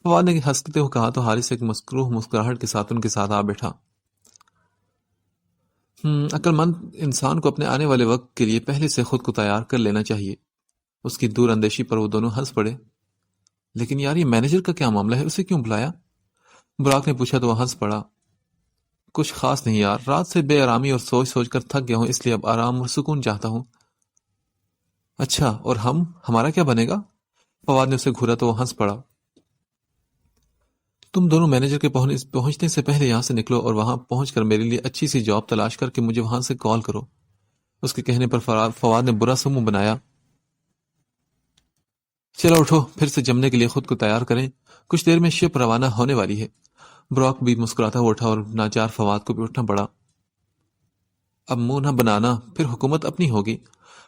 فواد نے ہنستے ہوئے کہا تو حارث ایک مسکروح مسکراہٹ کے ساتھ ان کے ساتھ آ بیٹھا۔ عقل مند انسان کو اپنے آنے والے وقت کے لیے پہلے سے خود کو تیار کر لینا چاہیے۔ اس کی دور اندیشی پر وہ دونوں ہنس پڑے۔ لیکن یار یہ مینیجر کا کیا معاملہ ہے، اسے کیوں بلایا؟ براق نے پوچھا تو وہ ہنس پڑا۔ کچھ خاص نہیں یار، رات سے بے آرامی اور سوچ سوچ کر تھک گیا ہوں، اس لیے اب آرام اور سکون چاہتا ہوں۔ اچھا، اور ہمارا کیا بنے گا؟ فواد نے اسے گھورا تو وہ ہنس پڑا۔ تم دونوں مینیجر کے پہنچنے سے پہلے یہاں سے نکلو اور وہاں پہنچ کر میرے لیے اچھی سی جاب تلاش کر کے مجھے وہاں سے کال کرو۔ اس کے کہنے پر فواد نے برا سا منہ بنایا۔ چلو اٹھو، پھر سے جمنے کے لیے خود کو تیار کریں، کچھ دیر میں شپ روانہ ہونے والی ہے۔ براک بھی مسکراتا ہوا اٹھا اور ناچار فواد کو بھی اٹھنا پڑا۔ اب منہ نہ بنانا، پھر حکومت اپنی ہوگی۔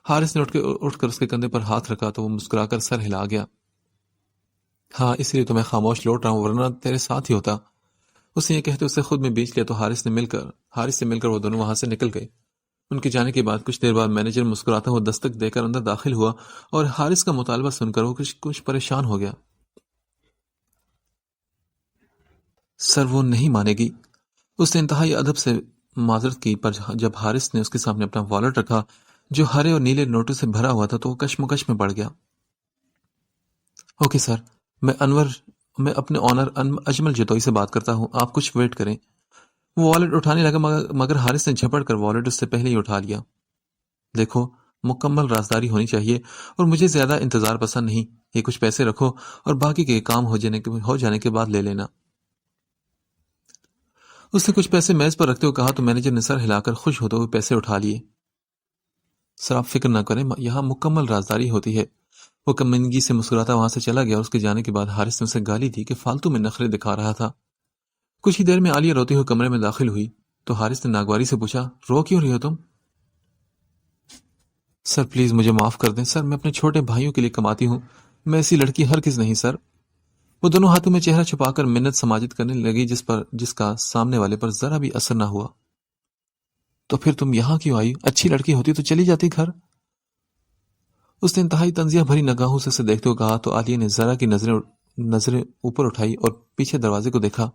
حارث نے اٹھ کر اس کے کندھے پر ہاتھ رکھا تو وہ مسکرا کر سر ہلا گیا۔ ہاں، اس لیے تو میں خاموش لوٹ رہا ہوں، ورنہ تیرے ساتھ ہی ہوتا۔ اس نے یہ کہتے اسے خود میں بیچ لیا تو حارث سے مل کر وہ دونوں وہاں سے نکل گئے۔ ان کے جانے کے بعد کچھ دیر بعد مینیجر مسکراتا ہوا دستک دے کر اندر داخل ہوا اور حارث کا مطالبہ سن کر وہ کچھ پریشان ہو گیا۔ سر وہ نہیں مانے گی۔ اس نے انتہائی ادب سے معذرت کی، پر جب حارث نے اس کے سامنے اپنا والٹ رکھا جو ہرے اور نیلے نوٹوں سے بھرا ہوا تھا تو وہ کشمکش میں پڑ گیا۔ اوکے سر، میں اپنے آنر اجمل جتوئی سے بات کرتا ہوں، آپ کچھ ویٹ کریں۔ وہ والٹ اٹھانے لگا مگر حارث نے جھپٹ کر والٹ اس سے پہلے ہی اٹھا لیا۔ دیکھو، مکمل رازداری ہونی چاہیے اور مجھے زیادہ انتظار پسند نہیں۔ یہ کچھ پیسے رکھو اور باقی کے کام ہو جانے کے بعد لے لینا۔ اس نے کچھ پیسے میز پر رکھتے ہوئے کہا تو مینیجر نے سر ہلا کر خوش ہوتے ہوئے پیسے اٹھا لیے۔ سر آپ فکر نہ کریں، یہاں مکمل رازداری ہوتی ہے۔ وہ کمینگی سے مسکراتا وہاں سے چلا گیا اور اس کے جانے کے بعد حارث نے اسے گالی دی کہ فالتو میں نخرے دکھا رہا تھا۔ کچھ ہی دیر میں عالیہ روتے ہوئے کمرے میں داخل ہوئی تو حارث نے ناگواری سے پوچھا، رو کیوں رہی ہو تم؟ سر پلیز مجھے معاف کر دیں سر، میں اپنے چھوٹے بھائیوں کے لیے کماتی ہوں، میں ایسی لڑکی ہرگز نہیں سر۔ وہ دونوں ہاتھوں میں چہرہ چھپا کر منت سماجت کرنے لگی جس کا سامنے والے پر ذرا بھی اثر نہ ہوا۔ تو پھر تم یہاں کیوں آئی؟ اچھی لڑکی ہوتی تو چلی جاتی گھر۔ اس نے انتہائی تنزیہ بھری نگاہوں سے اسے دیکھتے ہوئے کہا تو عالیہ نے ذرا کی نظریں اوپر اٹھائی اور پیچھے دروازے کو دیکھا۔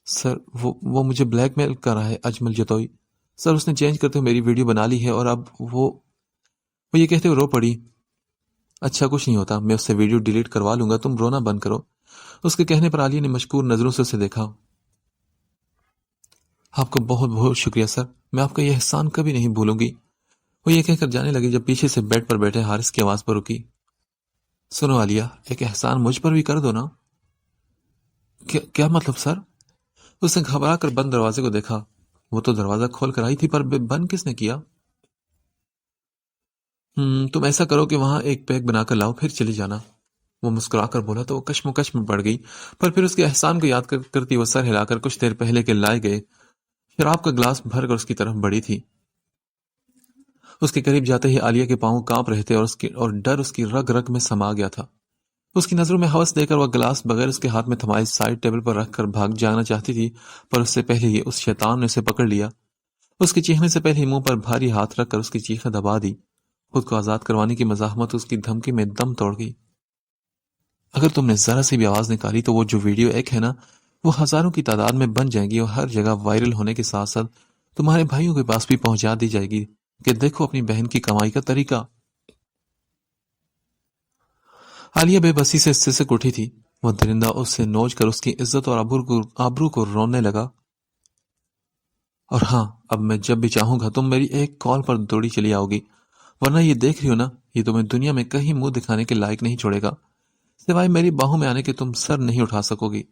سر وہ مجھے بلیک میل کر رہا ہے اجمل جتوئی۔ سر اس نے چینج کرتے ہوئے میری ویڈیو بنا لی ہے اور اب وہ یہ کہتے ہوئے رو پڑی۔ اچھا کچھ نہیں ہوتا، میں اس سے ویڈیو ڈیلیٹ کروا لوں گا، تم رونا بند کرو۔ اس کے کہنے پر عالیہ نے مشکور نظروں سے اسے دیکھا۔ آپ کا بہت بہت شکریہ سر، میں آپ کا یہ احسان کبھی نہیں بھولوں گی۔ وہ یہ کہہ کر جانے لگی جب پیچھے سے بیڈ پر بیٹھے حارث کی آواز پر رکی۔ سنو عالیہ، ایک احسان مجھ پر بھی کر دو نا۔ کیا مطلب سر؟ اس نے گھبرا کر بند دروازے کو دیکھا۔ وہ تو دروازہ کھول کر آئی تھی، پر بند کس نے کیا؟ تم ایسا کرو کہ وہاں ایک پیک بنا کر لاؤ، پھر چلی جانا۔ وہ مسکرا کر بولا تو وہ کشمکش میں پڑ گئی، پر پھر اس کے احسان کو یاد کرتی وہ سر ہلا کر کچھ دیر پہلے کے لائے گئے شراب کا گلاس بھر کر اس کی طرف بڑھی تھی۔ اس کے قریب جاتے ہی عالیہ کے پاؤں کانپ رہے تھے اور ڈر اس کی رگ رگ میں سما گیا تھا۔ اس کی نظروں میں ہوس دے کر وہ گلاس بغیر اس کے ہاتھ میں تھمائے سائڈ ٹیبل پر رکھ کر بھاگ جانا چاہتی تھی، پر اس سے پہلے ہی اس شیطان نے اسے پکڑ لیا۔ اس کے چیخنے سے پہلے ہی منہ پر بھاری ہاتھ رکھ کر اس کی چیخیں دبا دی۔ خود کو آزاد کروانے کی مزاحمت اس کی دھمکی میں دم توڑ گئی۔ اگر تم نے ذرا سی بھی آواز نکالی تو وہ جو ویڈیو ایک ہے نا، وہ ہزاروں کی تعداد میں بن جائے گی اور ہر جگہ وائرل ہونے کے ساتھ ساتھ تمہارے بھائیوں کے پاس بھی پہنچا دی جائے گی کہ دیکھو اپنی بہن کی کمائی کا طریقہ۔ عالیہ بے بسی سے سسک اٹھی تھی۔ وہ درندہ اس سے نوچ کر اس کی عزت اور آبرو کو رونے لگا۔ اور ہاں، اب میں جب بھی چاہوں گا تم میری ایک کال پر دوڑی چلی آؤ گی، ورنہ یہ دیکھ رہی ہو نا، یہ تمہیں دنیا میں کہیں منہ دکھانے کے لائق نہیں چھوڑے گا، سوائے میری باہوں میں آنے کے تم سر نہیں اٹھا سکو گی۔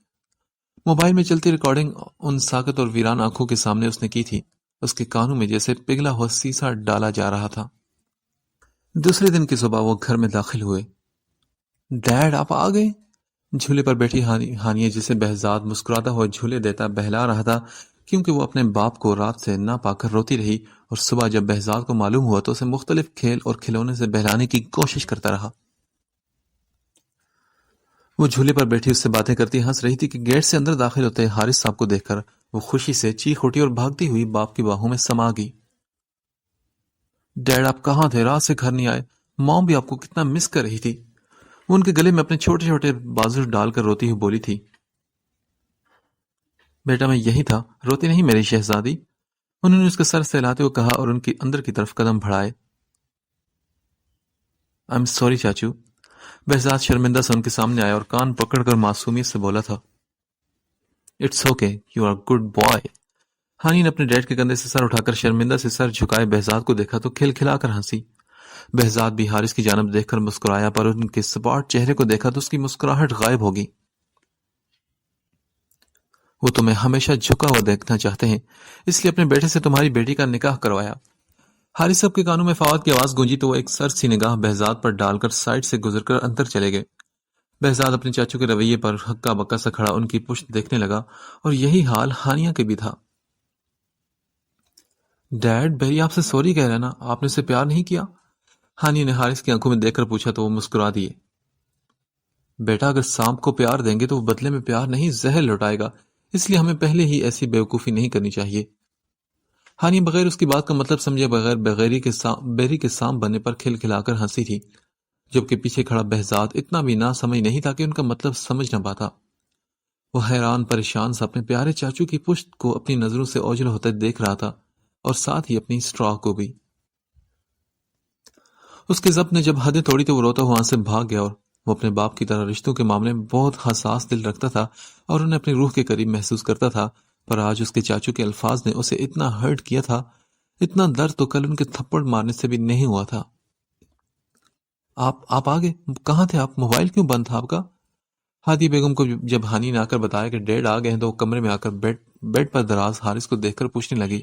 موبائل میں چلتی ریکارڈنگ ان ساکت اور ویران آنکھوں کے سامنے اس نے کی تھی۔ اس کے کانوں میں جیسے پگھلا ہوا سیسا ڈالا جا رہا تھا۔ دوسرے دن کی صبح وہ گھر میں داخل ہوئے۔ ڈیڈ آپ آ گئے؟ جھولے پر بیٹھی ہانیہ جسے بہزاد مسکراتا ہوا جھولے دیتا بہلا رہا تھا، کیونکہ وہ اپنے باپ کو رات سے نہ پا کر روتی رہی اور صبح جب بہزاد کو معلوم ہوا تو اسے مختلف کھیل اور کھلونے سے بہلانے کی کوشش کرتا رہا۔ وہ جھولے پر بیٹھی اس سے باتیں کرتی ہنس رہی تھی کہ گیٹ سے اندر داخل ہوتے حارث صاحب کو دیکھ کر وہ خوشی سے چیخ اٹھی اور بھاگتی ہوئی باپ کی باہوں میں سما گئی۔ ڈیڈ آپ کہاں تھے؟ رات سے گھر نہیں آئے، مام بھی آپ کو کتنا مس کر رہی تھی۔ وہ ان کے گلے میں اپنے چھوٹے چھوٹے بازو ڈال کر روتی ہوئی بولی تھی، بیٹا میں یہی تھا، روتی نہیں میری شہزادی۔ انہوں نے اس کے سر سہلاتے ہوئے کہا اور ان کی اندر کی طرف قدم بڑھائے۔ آئی ایم سوری چاچو۔ بہزاد شرمندہ سے ان کے سامنے آیا اور کان پکڑ کر معصومیت سے بولا تھا، it's okay, you are good boy. Hani نے اپنے ڈیڈ کے کندھے سے سر اٹھا کر شرمندہ سے سر جھکائے بہزاد کو دیکھا تو کھل کھلا کر ہنسی۔ بہزاد بھی حارث کی جانب دیکھ کر مسکرایا، پر ان کے سپاٹ چہرے کو دیکھا تو اس کی مسکراہٹ غائب ہوگی۔ وہ تمہیں ہمیشہ جھکا ہوا دیکھنا چاہتے ہیں، اس لیے اپنے بیٹے سے تمہاری بیٹی کا نکاح کروایا۔ حارث صاحب کے کانوں میں فواد کی آواز گونجی تو وہ ایک سر سی نگاہ بہزاد پر ڈال کر سائڈ سے گزر کر اندر چلے گئے۔ بہزاد اپنے چاچو کے رویے پر ہکا بکا سا کھڑا ان کی پشت دیکھنے لگا، اور یہی حال ہانیہ کے بھی تھا۔ ڈیڈ، بہری آپ سے سوری کہہ رہے نا، آپ نے اسے پیار نہیں کیا؟ ہانیہ نے حارث کی آنکھوں میں دیکھ کر پوچھا تو وہ مسکرا دیے۔ بیٹا اگر سانپ کو پیار دیں گے تو وہ بدلے میں پیار نہیں زہر لوٹائے گا، اس لیے ہمیں پہلے ہی ایسی بیوقوفی نہیں کرنی چاہیے۔ ہانیہ بغیر اس کی بات کا مطلب سمجھے بغیر بیری کے سانپ بننے پر کھل کھلا کر ہنسی تھی، جبکہ پیچھے کھڑا بہزاد اتنا بھی نہ سمجھ نہیں تھا کہ ان کا مطلب سمجھ نہ پاتا۔ وہ حیران پریشان سے اپنے پیارے چاچو کی پشت کو اپنی نظروں سے اوجھل ہوتے دیکھ رہا تھا، اور ساتھ ہی اپنی اسٹرا کو بھی۔ اس کے ضبط نے جب حدیں توڑی تو وہ روتا ہوا وہاں سے بھاگ گیا، اور وہ اپنے باپ کی طرح رشتوں کے معاملے میں بہت حساس دل رکھتا تھا اور انہیں اپنی روح کے قریب محسوس کرتا تھا، پر آج اس کے چاچو کے الفاظ نے اسے اتنا ہرٹ کیا تھا، اتنا درد تو کل ان کے تھپڑ مارنے سے بھی نہیں ہوا تھا۔ آپ آگے کہاں تھے آپ؟ موبائل کیوں بند تھا آپ کا؟ ہادی بیگم کو جب ہانی نے آ کر بتایا کہ ڈیڈ آ گئے ہیں تو وہ کمرے میں آ کر بیڈ پر دراز حارث کو دیکھ کر پوچھنے لگی،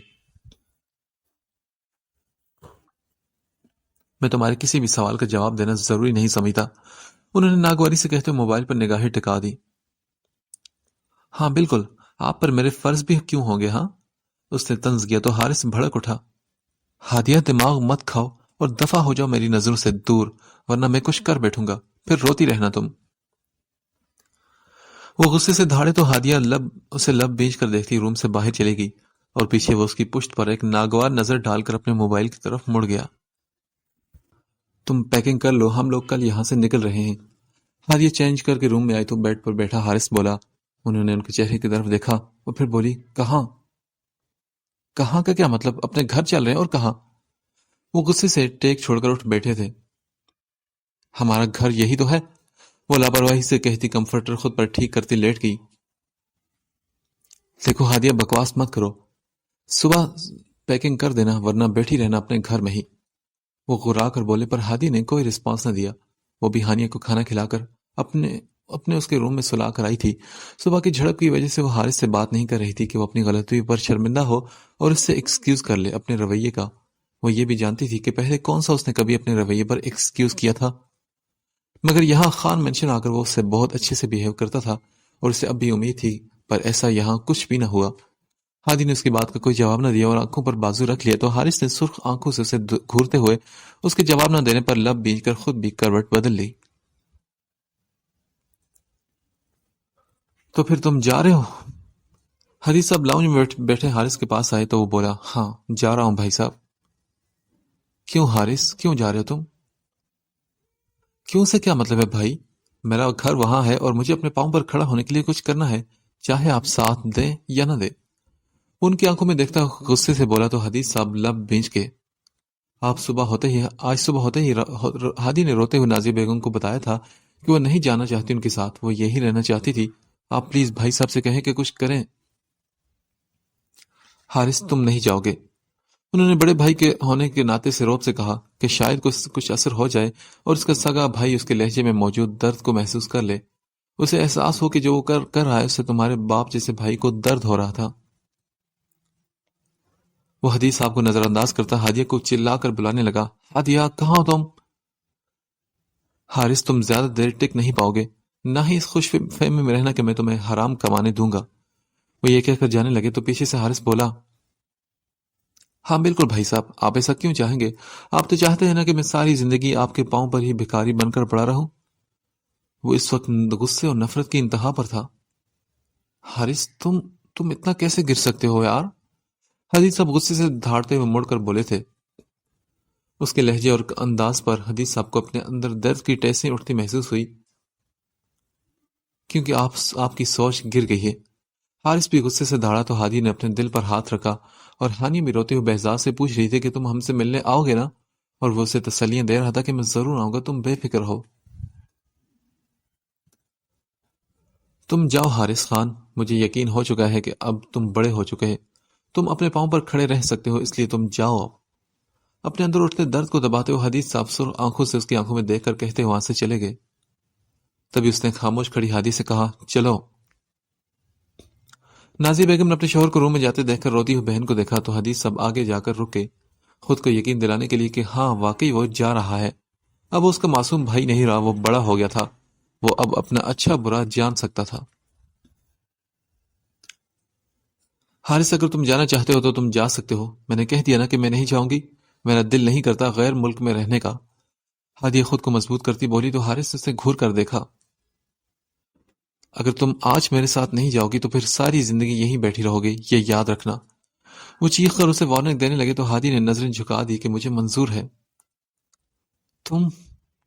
میں تمہارے کسی بھی سوال کا جواب دینا ضروری نہیں سمجھتا۔ انہوں نے ناگواری سے کہتے ہوئے موبائل پر نگاہیں ٹکا دی۔ ہاں بالکل، آپ پر میرے فرض بھی کیوں ہوں گے؟ ہاں، اس نے طنز کیا تو حارث بھڑک اٹھا۔ ہادیہ دماغ مت کھاؤ اور دفع ہو جاؤ میری نظروں سے دور، ورنہ میں کچھ کر بیٹھوں گا، پھر روتی رہنا تم۔ وہ غصے سے دھاڑے تو ہادیہ اسے لب بیچ کر دیکھتی روم سے باہر چلے گئی، اور پیچھے وہ اس کی پشت پر ایک ناگوار نظر ڈال کر اپنے موبائل کی طرف مڑ گیا۔ تم پیکنگ کر لو، ہم لوگ کل یہاں سے نکل رہے ہیں۔ ہادیہ چینج کر کے روم میں آئی تو بیڈ پر بیٹھا حارث بولا۔ انہوں نے ان کے چہرے کی طرف دیکھا اور پھر بولی، کہاں؟ کہاں کا کیا مطلب؟ اپنے گھر چل رہے ہیں، اور کہاں؟ وہ غصے سے ٹیک چھوڑ کر اٹھ بیٹھے تھے۔ ہمارا گھر یہی تو ہے، وہ لاپرواہی سے کہتی کمفرٹر خود پر ٹھیک کرتی لیٹ گئی۔ دیکھو ہادیہ، بکواس مت کرو، صبح پیکنگ کر دینا ورنہ بیٹھی رہنا اپنے گھر میں ہی۔ وہ غرا کر بولے، پر ہادی نے کوئی رسپانس نہ دیا۔ وہ بھی ہانیہ کو کھانا کھلا کر اپنے اس کے روم میں سلا کر آئی تھی۔ صبح کی جھڑپ کی وجہ سے وہ حارث سے بات نہیں کر رہی تھی کہ وہ اپنی غلطی پر شرمندہ ہو اور اس سے ایکسکیوز کر لے اپنے رویے کا۔ وہ یہ بھی جانتی تھی کہ پہلے کون سا اس نے کبھی اپنے رویے پر ایکسکیوز کیا تھا، مگر یہاں خان مینشن آ کر وہ اس سے بہت اچھے سے بیہیو کرتا تھا، اور اسے اب بھی امید تھی، پر ایسا یہاں کچھ بھی نہ ہوا۔ ہادی نے اس کی بات کا کوئی جواب نہ دیا اور آنکھوں پر بازو رکھ لیا تو حارث نے سرخ آنکھوں سے اسے گھورتے ہوئے اس کے جواب نہ دینے پر لب بیچ کر خود بھی کروٹ بدل لی۔ تو پھر تم جا رہے ہو؟ حدیث صاحب لاؤنج میں بیٹھے حارث کے پاس آئے تو وہ بولا، ہاں جا رہا ہوں بھائی صاحب۔ کیوں حارث، کیوں جا رہے ہو تم؟ کیوں سے کیا مطلب ہے بھائی؟ میرا گھر وہاں ہے اور مجھے اپنے پاؤں پر کھڑا ہونے کے لیے کچھ کرنا ہے، چاہے آپ ساتھ دیں یا نہ دیں۔ ان کی آنکھوں میں دیکھتا غصے سے بولا تو حدیث صاحب لب بھینچ کے، آج صبح ہوتے ہی ہادی نے روتے ہوئے نازیہ بیگم کو بتایا تھا کہ وہ نہیں جانا چاہتی ان کے ساتھ، وہ یہی رہنا چاہتی تھی۔ آپ پلیز بھائی صاحب سے کہیں کہ کچھ کریں۔ حارث، تم نہیں جاؤ گے؟ انہوں نے بڑے بھائی کے ہونے کے ناطے سے روب سے کہا کہ شاید کچھ اثر ہو جائے اور اس کا سگا بھائی اس کے لہجے میں موجود درد کو محسوس کر لے، اسے احساس ہو کہ جو وہ کر رہا ہے اس سے تمہارے باپ جیسے بھائی کو درد ہو رہا تھا۔ وہ حدیث صاحب کو نظر انداز کرتا ہادیہ کو چلا کر بلانے لگا، ہادیہ کہاں ہو تم؟ حارث، تم زیادہ دیر ٹک نہیں پاؤ گے، نہ ہی اس خوش فہمی میں رہنا کہ میں تمہیں حرام کمانے دوں گا۔ وہ یہ کہہ کر جانے لگے تو پیچھے سے حارث بولا، ہاں بالکل بھائی صاحب، آپ ایسا کیوں چاہیں گے؟ آپ تو چاہتے ہیں نا کہ میں ساری زندگی آپ کے پاؤں پر ہی بھکاری بن کر پڑا رہوں۔ وہ اس وقت غصے اور نفرت کی انتہا پر تھا۔ حارث، تم اتنا کیسے گر سکتے ہو یار؟ حدیث صاحب غصے سے دھاڑتے ہوئے مڑ کر بولے تھے۔ اس کے لہجے اور انداز پر حدیث صاحب کو اپنے اندر درد کی ٹیسیں اٹھتی محسوس ہوئی، کیونکہ آپ کی سوچ گر گئی ہے۔ حارث بھی غصے سے دھاڑا تو ہادی نے اپنے دل پر ہاتھ رکھا، اور ہانی بھی روتے ہوئے بہزاد سے پوچھ رہی تھی کہ تم ہم سے ملنے آؤ گے نا؟ اور وہ اسے تسلیاں دے رہا تھا کہ میں ضرور آؤں گا، تم بے فکر ہو۔ تم جاؤ حارث خان، مجھے یقین ہو چکا ہے کہ اب تم بڑے ہو چکے ہیں، تم اپنے پاؤں پر کھڑے رہ سکتے ہو، اس لیے تم جاؤ اب۔ اپنے اندر اٹھتے درد کو دباتے ہوئے حدیث صاف سرخ آنکھوں سے اس کی آنکھوں میں دیکھ کر کہتے وہاں سے چلے گئے۔ تبھی اس نے خاموش کھڑی ہادی سے کہا، چلو۔ نازیہ بیگم نے اپنے شوہر کو روم میں جاتے دیکھ کر روتی ہوئی بہن کو دیکھا تو حدیث صاحب آگے جا کر رک گئے، خود کو یقین دلانے کے لیے کہ ہاں واقعی وہ جا رہا ہے۔ اب وہ اس کا معصوم بھائی نہیں رہا، وہ بڑا ہو گیا تھا، وہ اب اپنا اچھا برا جان سکتا تھا۔ حارث اگر تم جانا چاہتے ہو تو تم جا سکتے ہو، میں نے کہہ دیا نا کہ میں نہیں جاؤں گی، میرا دل نہیں کرتا غیر ملک میں رہنے کا۔ ہادیہ خود کو مضبوط کرتی بولی تو حارث اسے گھور کر دیکھا۔ اگر تم آج میرے ساتھ نہیں جاؤ گی تو پھر ساری زندگی یہیں بیٹھی رہو گی، یہ یاد رکھنا۔ وہ چیخ کر اسے وارننگ دینے لگے تو ہادی نے نظریں جھکا دی کہ مجھے منظور ہے۔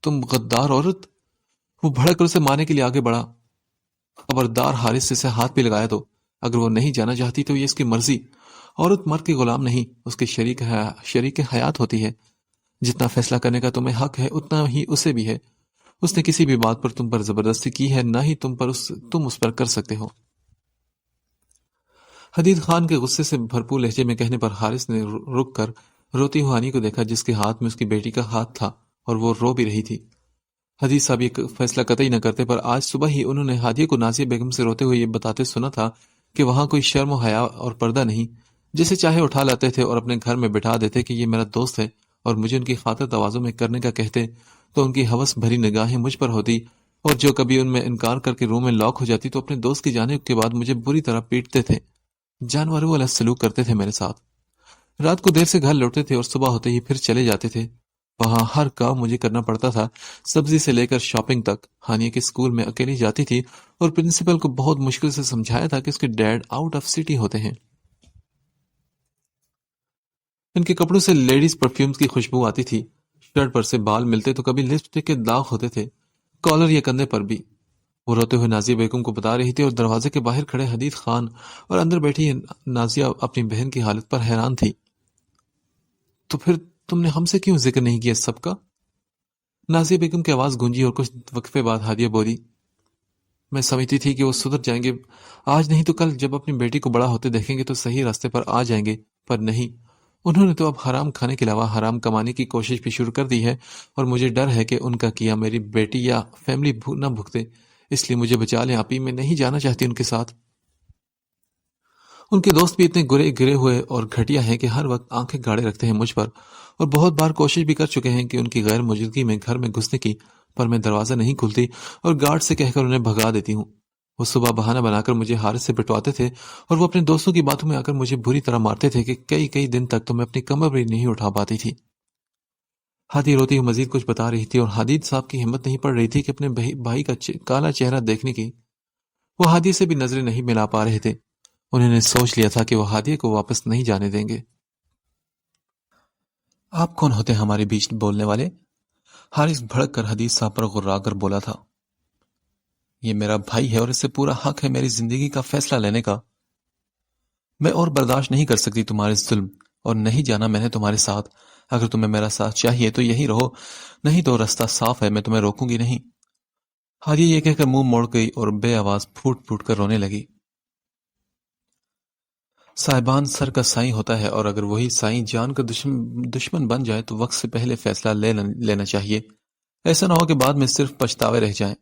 تم غدار عورت! وہ بھڑک کر اسے مارنے کے لیے آگے بڑھا۔ خبردار حارث سے اسے ہاتھ بھی لگایا تو اگر وہ نہیں جانا چاہتی تو یہ اس کی مرضی، عورت مرد کی غلام نہیں، اس کی شریک حیات ہوتی ہے۔ جتنا فیصلہ کرنے کا تمہیں حق ہے اتنا ہی اسے بھی ہے۔ اس نے کسی بھی بات پر تم پر زبردستی کی ہے، نہ ہی تم اس پر کر سکتے ہو۔ حدید خان کے غصے سے بھرپور لہجے میں کہنے پر حارث نے رک کر روتی ہوئی ہانی کو دیکھا جس کے ہاتھ میں اس کی بیٹی کا ہاتھ تھا اور وہ رو بھی رہی تھی۔ حدیث صاحب یہ فیصلہ قطعی نہ کرتے پر آج صبح ہی انہوں نے ہادیہ کو نازیہ بیگم سے روتے ہوئے یہ بتاتے سنا تھا کہ وہاں کوئی شرم و حیا اور پردہ نہیں، جسے چاہے اٹھا لاتے تھے اور اپنے گھر میں بٹھا دیتے کہ یہ میرا دوست ہے، اور مجھے ان کی خاطر توازوں میں کرنے کا کہتے تو ان کی ہوس بھری نگاہیں مجھ پر ہوتی، اور جو کبھی ان میں انکار کر کے روم میں لاک ہو جاتی تو اپنے دوست کی جانب کے بعد مجھے بری طرح پیٹتے تھے، جانوروں والا سلوک کرتے تھے میرے ساتھ۔ رات کو دیر سے گھر لوٹتے تھے اور صبح ہوتے ہی پھر چلے جاتے تھے۔ وہاں ہر کام مجھے کرنا پڑتا تھا، سبزی سے لے کر شاپنگ تک۔ ہانیہ کے اسکول میں اکیلی جاتی تھی اور پرنسپل کو بہت مشکل سے سمجھایا تھا کہ اس کے ڈیڈ آؤٹ آف سٹی ہوتے ہیں۔ ان کے کپڑوں سے لیڈیز پرفیومز کی خوشبو آتی تھی، شرٹ پر سے بال ملتے تو کبھی لپسٹک کے داغ ہوتے تھے، کالر یا کندھے پر بھی۔ وہ روتے ہوئے نازیہ بیگم کو بتا رہی تھی اور دروازے کے باہر کھڑے حدید خان اور اندر بیٹھی نازیہ اپنی بہن کی حالت پر حیران تھی۔ تو پھر تم نے ہم سے کیوں ذکر نہیں کیا سب کا؟ نازیہ بیگم کی آواز گونجی اور کچھ وقفے بعد ہادیہ بولی، میں سمجھتی تھی کہ وہ سدھر جائیں گے، آج نہیں تو کل جب اپنی بیٹی کو بڑا ہوتے دیکھیں گے تو صحیح راستے پر آ جائیں گے، پر نہیں، انہوں نے تو اب حرام کھانے کے علاوہ حرام کمانے کی کوشش بھی شروع کر دی ہے، اور مجھے ڈر ہے کہ ان کا کیا میری بیٹی یا فیملی نہ بھگتے، اس لیے مجھے بچا لیں آپی، میں نہیں جانا چاہتی ان کے ساتھ۔ ان کے دوست بھی اتنے گرے ہوئے اور گھٹیا ہیں کہ ہر وقت آنکھیں گاڑے رکھتے ہیں مجھ پر، اور بہت بار کوشش بھی کر چکے ہیں کہ ان کی غیر موجودگی میں گھر میں گھسنے کی، پر میں دروازہ نہیں کھلتی اور گارڈ سے کہہ کر انہیں بھگا دیتی ہوں۔ وہ صبح بہانہ بنا کر مجھے حارث سے پٹواتے تھے اور وہ اپنے دوستوں کی باتوں میں آ کر مجھے بری طرح مارتے تھے کہ کئی دن تک تو میں اپنی کمر بھی نہیں اٹھا پاتی تھی۔ ہادی روتی ہوئی مزید کچھ بتا رہی تھی اور حدید صاحب کی ہمت نہیں پڑ رہی تھی کہ اپنے بھائی کا کالا چہرہ دیکھنے کی۔ وہ ہادی سے بھی نظریں نہیں ملا پا رہے تھے، انہوں نے سوچ لیا تھا کہ وہ ہادیہ کو واپس نہیں جانے دیں گے۔ آپ کون ہوتے ہیں ہمارے بیچ بولنے والے؟ حارث بھڑک کر حدیث صاحب پر غرا کر بولا تھا۔ یہ میرا بھائی ہے اور اس سے پورا حق ہے میری زندگی کا فیصلہ لینے کا۔ میں اور برداشت نہیں کر سکتی تمہارے ظلم، اور نہیں جانا میں نے تمہارے ساتھ۔ اگر تمہیں میرا ساتھ چاہیے تو یہی رہو، نہیں تو راستہ صاف ہے، میں تمہیں روکوں گی نہیں۔ ہادیہ یہ کہہ کر منہ موڑ گئی اور بے آواز پھوٹ پھوٹ کر رونے لگی۔ صاحبان سر کا سائیں ہوتا ہے، اور اگر وہی سائیں جان کا دشمن بن جائے تو وقت سے پہلے فیصلہ لینا چاہیے، ایسا نہ ہو کہ بعد میں صرف پچھتاوے رہ جائیں۔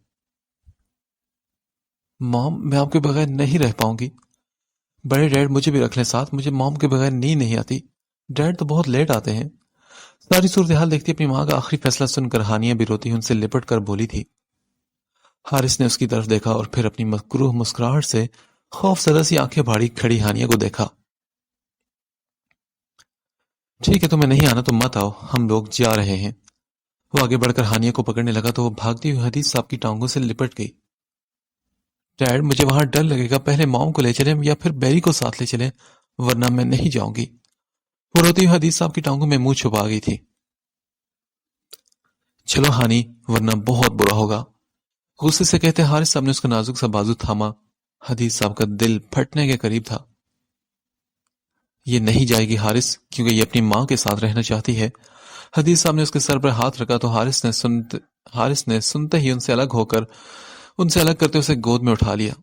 موم، میں آپ کے بغیر نہیں رہ پاؤں گی۔ بڑے ڈیڈ مجھے بھی رکھ لیں ساتھ، مجھے موم کے بغیر نیند نہیں آتی، ڈیڈ تو بہت لیٹ آتے ہیں۔ ساری صورتحال دیکھتی اپنی ماں کا آخری فیصلہ سن کر ہانیہ بھی روتی ان سے لپٹ کر بولی تھی۔ حارث نے اس کی طرف دیکھا اور پھر اپنی مکروہ مسکراہٹ سے خوف زدہ سی آنکھیں بھاڑی کھڑی ہانیہ کو دیکھا۔ ٹھیک ہے، تمہیں نہیں آنا تو مت آؤ، ہم لوگ جا رہے ہیں۔ وہ آگے بڑھ کر ہانیہ کو پکڑنے لگا تو وہ بھاگتی ہوئی حدیث صاحب کی ٹانگوں سے لپٹ گئی۔ ڈیڈ، مجھے وہاں ڈر لگے گا، پہلے موم کو لے چلیں یا پھر بیری کو ساتھ لے چلیں، ورنہ میں نہیں جاؤں گی۔ وہ روتی ہوئی حدیث صاحب کی ٹانگوں میں منہ چھپا گئی تھی۔ چلو ہانی، ورنہ بہت برا ہوگا۔ غصے سے کہتے حارث صاحب نے اس کا نازک سا بازو تھاما۔ حدیث صاحب کا دل پھٹنے کے قریب تھا۔ یہ نہیں جائے گی حارث، کیونکہ یہ اپنی ماں کے ساتھ رہنا چاہتی ہے۔ حدیث صاحب نے اس کے سر پر ہاتھ رکھا تو حارث نے سنتے ہی ان سے الگ کرتے اسے گود میں اٹھا لیا۔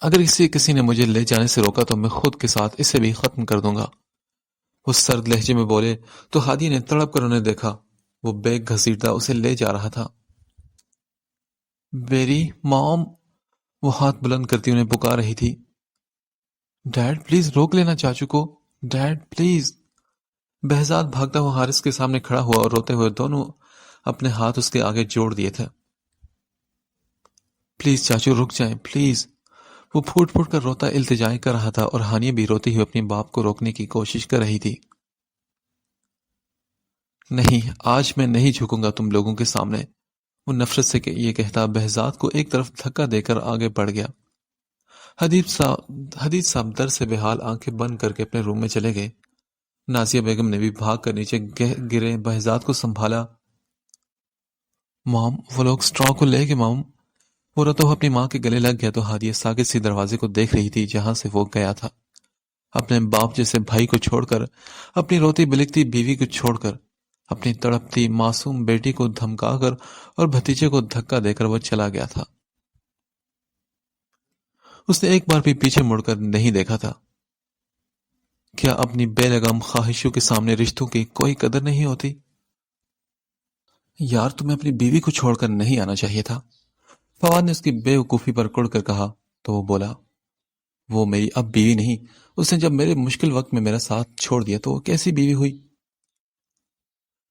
اگر کسی نے مجھے لے جانے سے روکا تو میں خود کے ساتھ اسے بھی ختم کر دوں گا، وہ سرد لہجے میں بولے تو ہادی نے تڑپ کر انہیں دیکھا۔ وہ بیگ گھسیٹتا اسے لے جا رہا تھا۔ میری مام، وہ ہاتھ بلند کرتی انہیں پکار رہی تھی۔ ڈیڈ پلیز روک لینا چاچو کو، ڈیڈ پلیز۔ بہزاد بھاگتا ہوا حارث کے سامنے کھڑا ہوا اور روتے ہوئے دونوں اپنے ہاتھ اس کے آگے جوڑ دیے تھے۔ پلیز چاچو رک جائیں پلیز، وہ پھوٹ پھوٹ کر روتا التجائیں کر رہا تھا، اور ہانیہ بھی روتی ہوئی اپنے باپ کو روکنے کی کوشش کر رہی تھی۔ نہیں، آج میں نہیں جھکوں گا تم لوگوں کے سامنے، وہ نفرت سے یہ کہتا بہزاد کو ایک طرف دھکا دے کر آگے بڑھ گیا۔ حدیث صاحب در سے بحال آنکھیں بند کر کے اپنے روم میں چلے گئے۔ نازیہ بیگم نے بھی بھاگ کر نیچے گرے بہزاد کو سنبھالا۔ مام، وہ لوگ اسٹرا کو لے گئے مام، وہ روتا ہوا اپنی ماں کے گلے لگ گیا تو ہادیہ ساکت سی دروازے کو دیکھ رہی تھی جہاں سے وہ گیا تھا، اپنے باپ جیسے بھائی کو چھوڑ کر، اپنی روتی بلکتی بیوی کو چھوڑ کر، اپنی تڑپتی معصوم بیٹی کو دھمکا کر اور بھتیجے کو دھکا دے کر وہ چلا گیا تھا۔ اس نے ایک بار بھی پیچھے مڑ کر نہیں دیکھا تھا۔ کیا اپنی بے لگام خواہشوں کے سامنے رشتوں کی کوئی قدر نہیں ہوتی؟ یار تمہیں اپنی بیوی کو چھوڑ کر نہیں آنا چاہیے تھا، فواد نے اس کی بے وقوفی پر کڑ کر کہا تو وہ بولا، وہ میری اب بیوی نہیں، اس نے جب میرے مشکل وقت میں میرا ساتھ چھوڑ دیا تو وہ کیسی بیوی ہوئی؟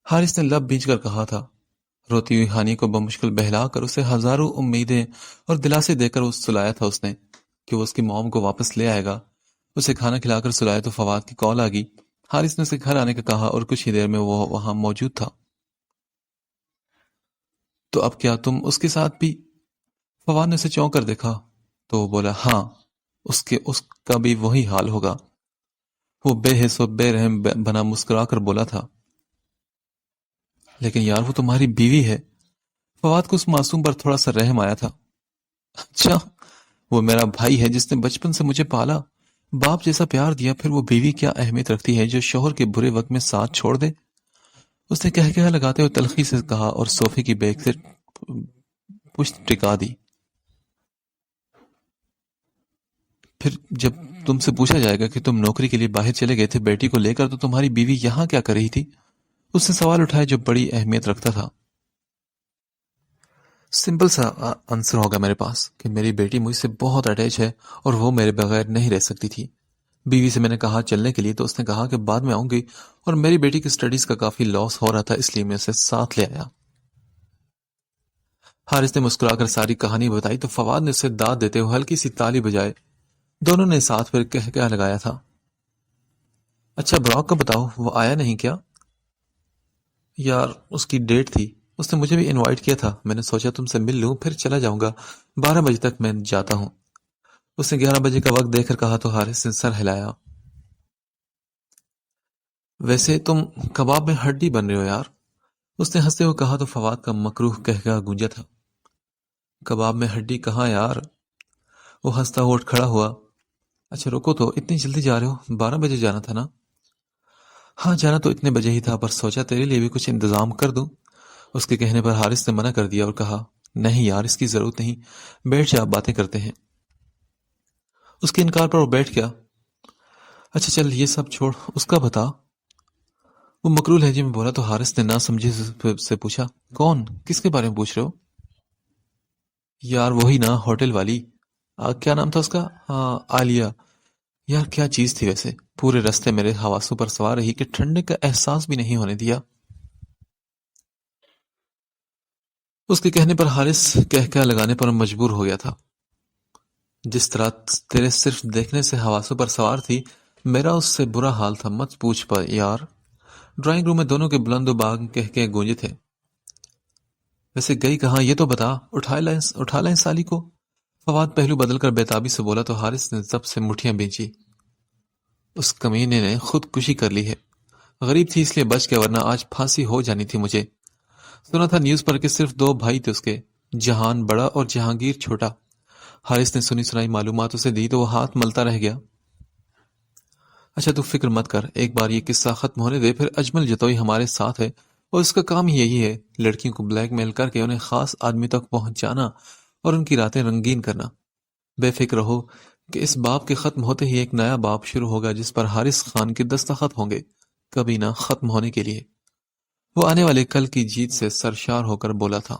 حارث نے لب بھیج کر کہا تھا۔ روتی ہوئی ہانی کو بمشکل بہلا کر اسے ہزاروں امیدیں اور دلاسے دے کر سلایا تھا اس نے کہ وہ اس کی موم کو واپس لے آئے گا۔ اسے کھانا کھلا کر سلایا تو فواد کی کال آ گئی۔ حارث نے اسے گھر آنے کا کہا اور کچھ ہی دیر میں وہ وہاں موجود تھا۔ تو اب کیا تم اس کے ساتھ بھی؟ فواد نے اسے چونک کر دیکھا تو وہ بولا، ہاں، اس کا بھی وہی حال ہوگا۔ وہ بے حس و بے رحم بنا مسکرا کر بولا تھا، لیکن یار وہ تمہاری بیوی ہے۔ فواد کو اس معصوم پر تھوڑا سا رحم آیا تھا۔ اچھا، وہ میرا بھائی ہے جس نے بچپن سے مجھے پالا، باپ جیسا پیار دیا، پھر وہ بیوی کیا اہمیت رکھتی ہے جو شوہر کے برے وقت میں ساتھ چھوڑ دے؟ اس نے کہہ لگاتے ہوئے تلخی سے کہا اور صوفے کی بیگ سے پشت ٹکا دی۔ پھر جب تم سے پوچھا جائے گا کہ تم نوکری کے لیے باہر چلے گئے تھے بیٹی کو لے کر تو تمہاری بیوی یہاں کیا کر رہی تھی؟ اس نے سوال اٹھایا جو بڑی اہمیت رکھتا تھا۔ سمپل سا آنسر ہوگا میرے پاس کہ میری بیٹی مجھ سے بہت اٹیچ ہے اور وہ میرے بغیر نہیں رہ سکتی تھی۔ بیوی سے میں نے کہا چلنے کے لیے تو اس نے کہا کہ بعد میں آؤں گی، اور میری بیٹی کی سٹڈیز کا کافی لاس ہو رہا تھا اس لیے میں اسے ساتھ لے آیا۔ حارث نے مسکرا کر ساری کہانی بتائی تو فواد نے اسے داد دیتے ہوئے ہلکی سی تالی بجائے۔ دونوں نے ساتھ پھر کہہ لگایا تھا، اچھا براک کا بتاؤ، وہ آیا نہیں کیا؟ یار اس کی ڈیٹ تھی، اس نے مجھے بھی انوائٹ کیا تھا، میں نے سوچا تم سے مل لوں پھر چلا جاؤں گا، 12 بجے تک میں جاتا ہوں۔ اس نے 11 بجے کا وقت دے کر کہا تو حارث نے سر ہلایا۔ ویسے تم کباب میں ہڈی بن رہے ہو یار، اس نے ہنستے ہوئے کہا تو فواد کا مکروہ کہکہا گونجا تھا۔ کباب میں ہڈی کہاں یار، وہ ہنستا ہوا اٹھ کھڑا ہوا۔ اچھا رکو تو، اتنی جلدی جا رہے ہو؟ 12 بجے جانا تھا نا؟ ہاں جانا تو اتنے بجے ہی تھا، پر سوچا تیرے لیے بھی کچھ انتظام کر دوں۔ اس کے کہنے پر حارث نے منع کر دیا اور کہا، نہیں یار اس کی ضرورت نہیں، بیٹھ جا باتیں کرتے ہیں۔ اس کے انکار پر وہ بیٹھ گیا۔ اچھا چل یہ سب چھوڑ، اس کا بتا، وہ مکروہ لہجے میں بولا تو حارث نے نہ سمجھے سے پوچھا، کون، کس کے بارے میں پوچھ رہے ہو؟ یار وہی نا ہوٹل والی، کیا نام تھا اس کا؟ عالیہ۔ یار کیا چیز تھی ویسے، پورے رستے میرے حواسوں پر سوار رہی کہ ٹھنڈے کا احساس بھی نہیں ہونے دیا۔ اس کے کہنے پر حارث کہہ لگانے پر مجبور ہو گیا تھا، جس طرح تیرے صرف دیکھنے سے حواسوں پر سوار تھی میرا اس سے برا حال تھا مت پوچھ پر یار۔ ڈرائنگ روم میں دونوں کے بلند و باگ کہہ گونجے تھے۔ ویسے گئی کہاں یہ تو بتا، اٹھا لائیں سالی کو، فواد پہلو بدل کر بیتابی سے بولا تو حارث نے ضبط سے مٹھیاں بھیجی۔ اس کمینے نے خودکشی کر لی ہے، غریب تھی اس لیے بچ گیا ورنہ آج پھانسی ہو جانی تھی مجھے۔ سنا تھا نیوز پر کہ صرف 2 بھائی تھے اس کے، جہان بڑا اور جہانگیر چھوٹا۔ حارث نے سنی سنائی معلومات اسے دی تو وہ ہاتھ ملتا رہ گیا۔ اچھا تو فکر مت کر، ایک بار یہ قصہ ختم ہونے دے، پھر اجمل جتوئی ہمارے ساتھ ہے اور اس کا کام ہی یہی ہے، لڑکیوں کو بلیک میل کر کے انہیں خاص آدمی تک پہنچانا اور ان کی راتیں رنگین کرنا۔ بے فکر رہو کہ اس باب کے ختم ہوتے ہی ایک نیا باب شروع ہوگا جس پر حارث خان کے دستخط ہوں گے، کبھی نہ ختم ہونے کے لیے۔ وہ آنے والے کل کی جیت سے سرشار ہو کر بولا تھا۔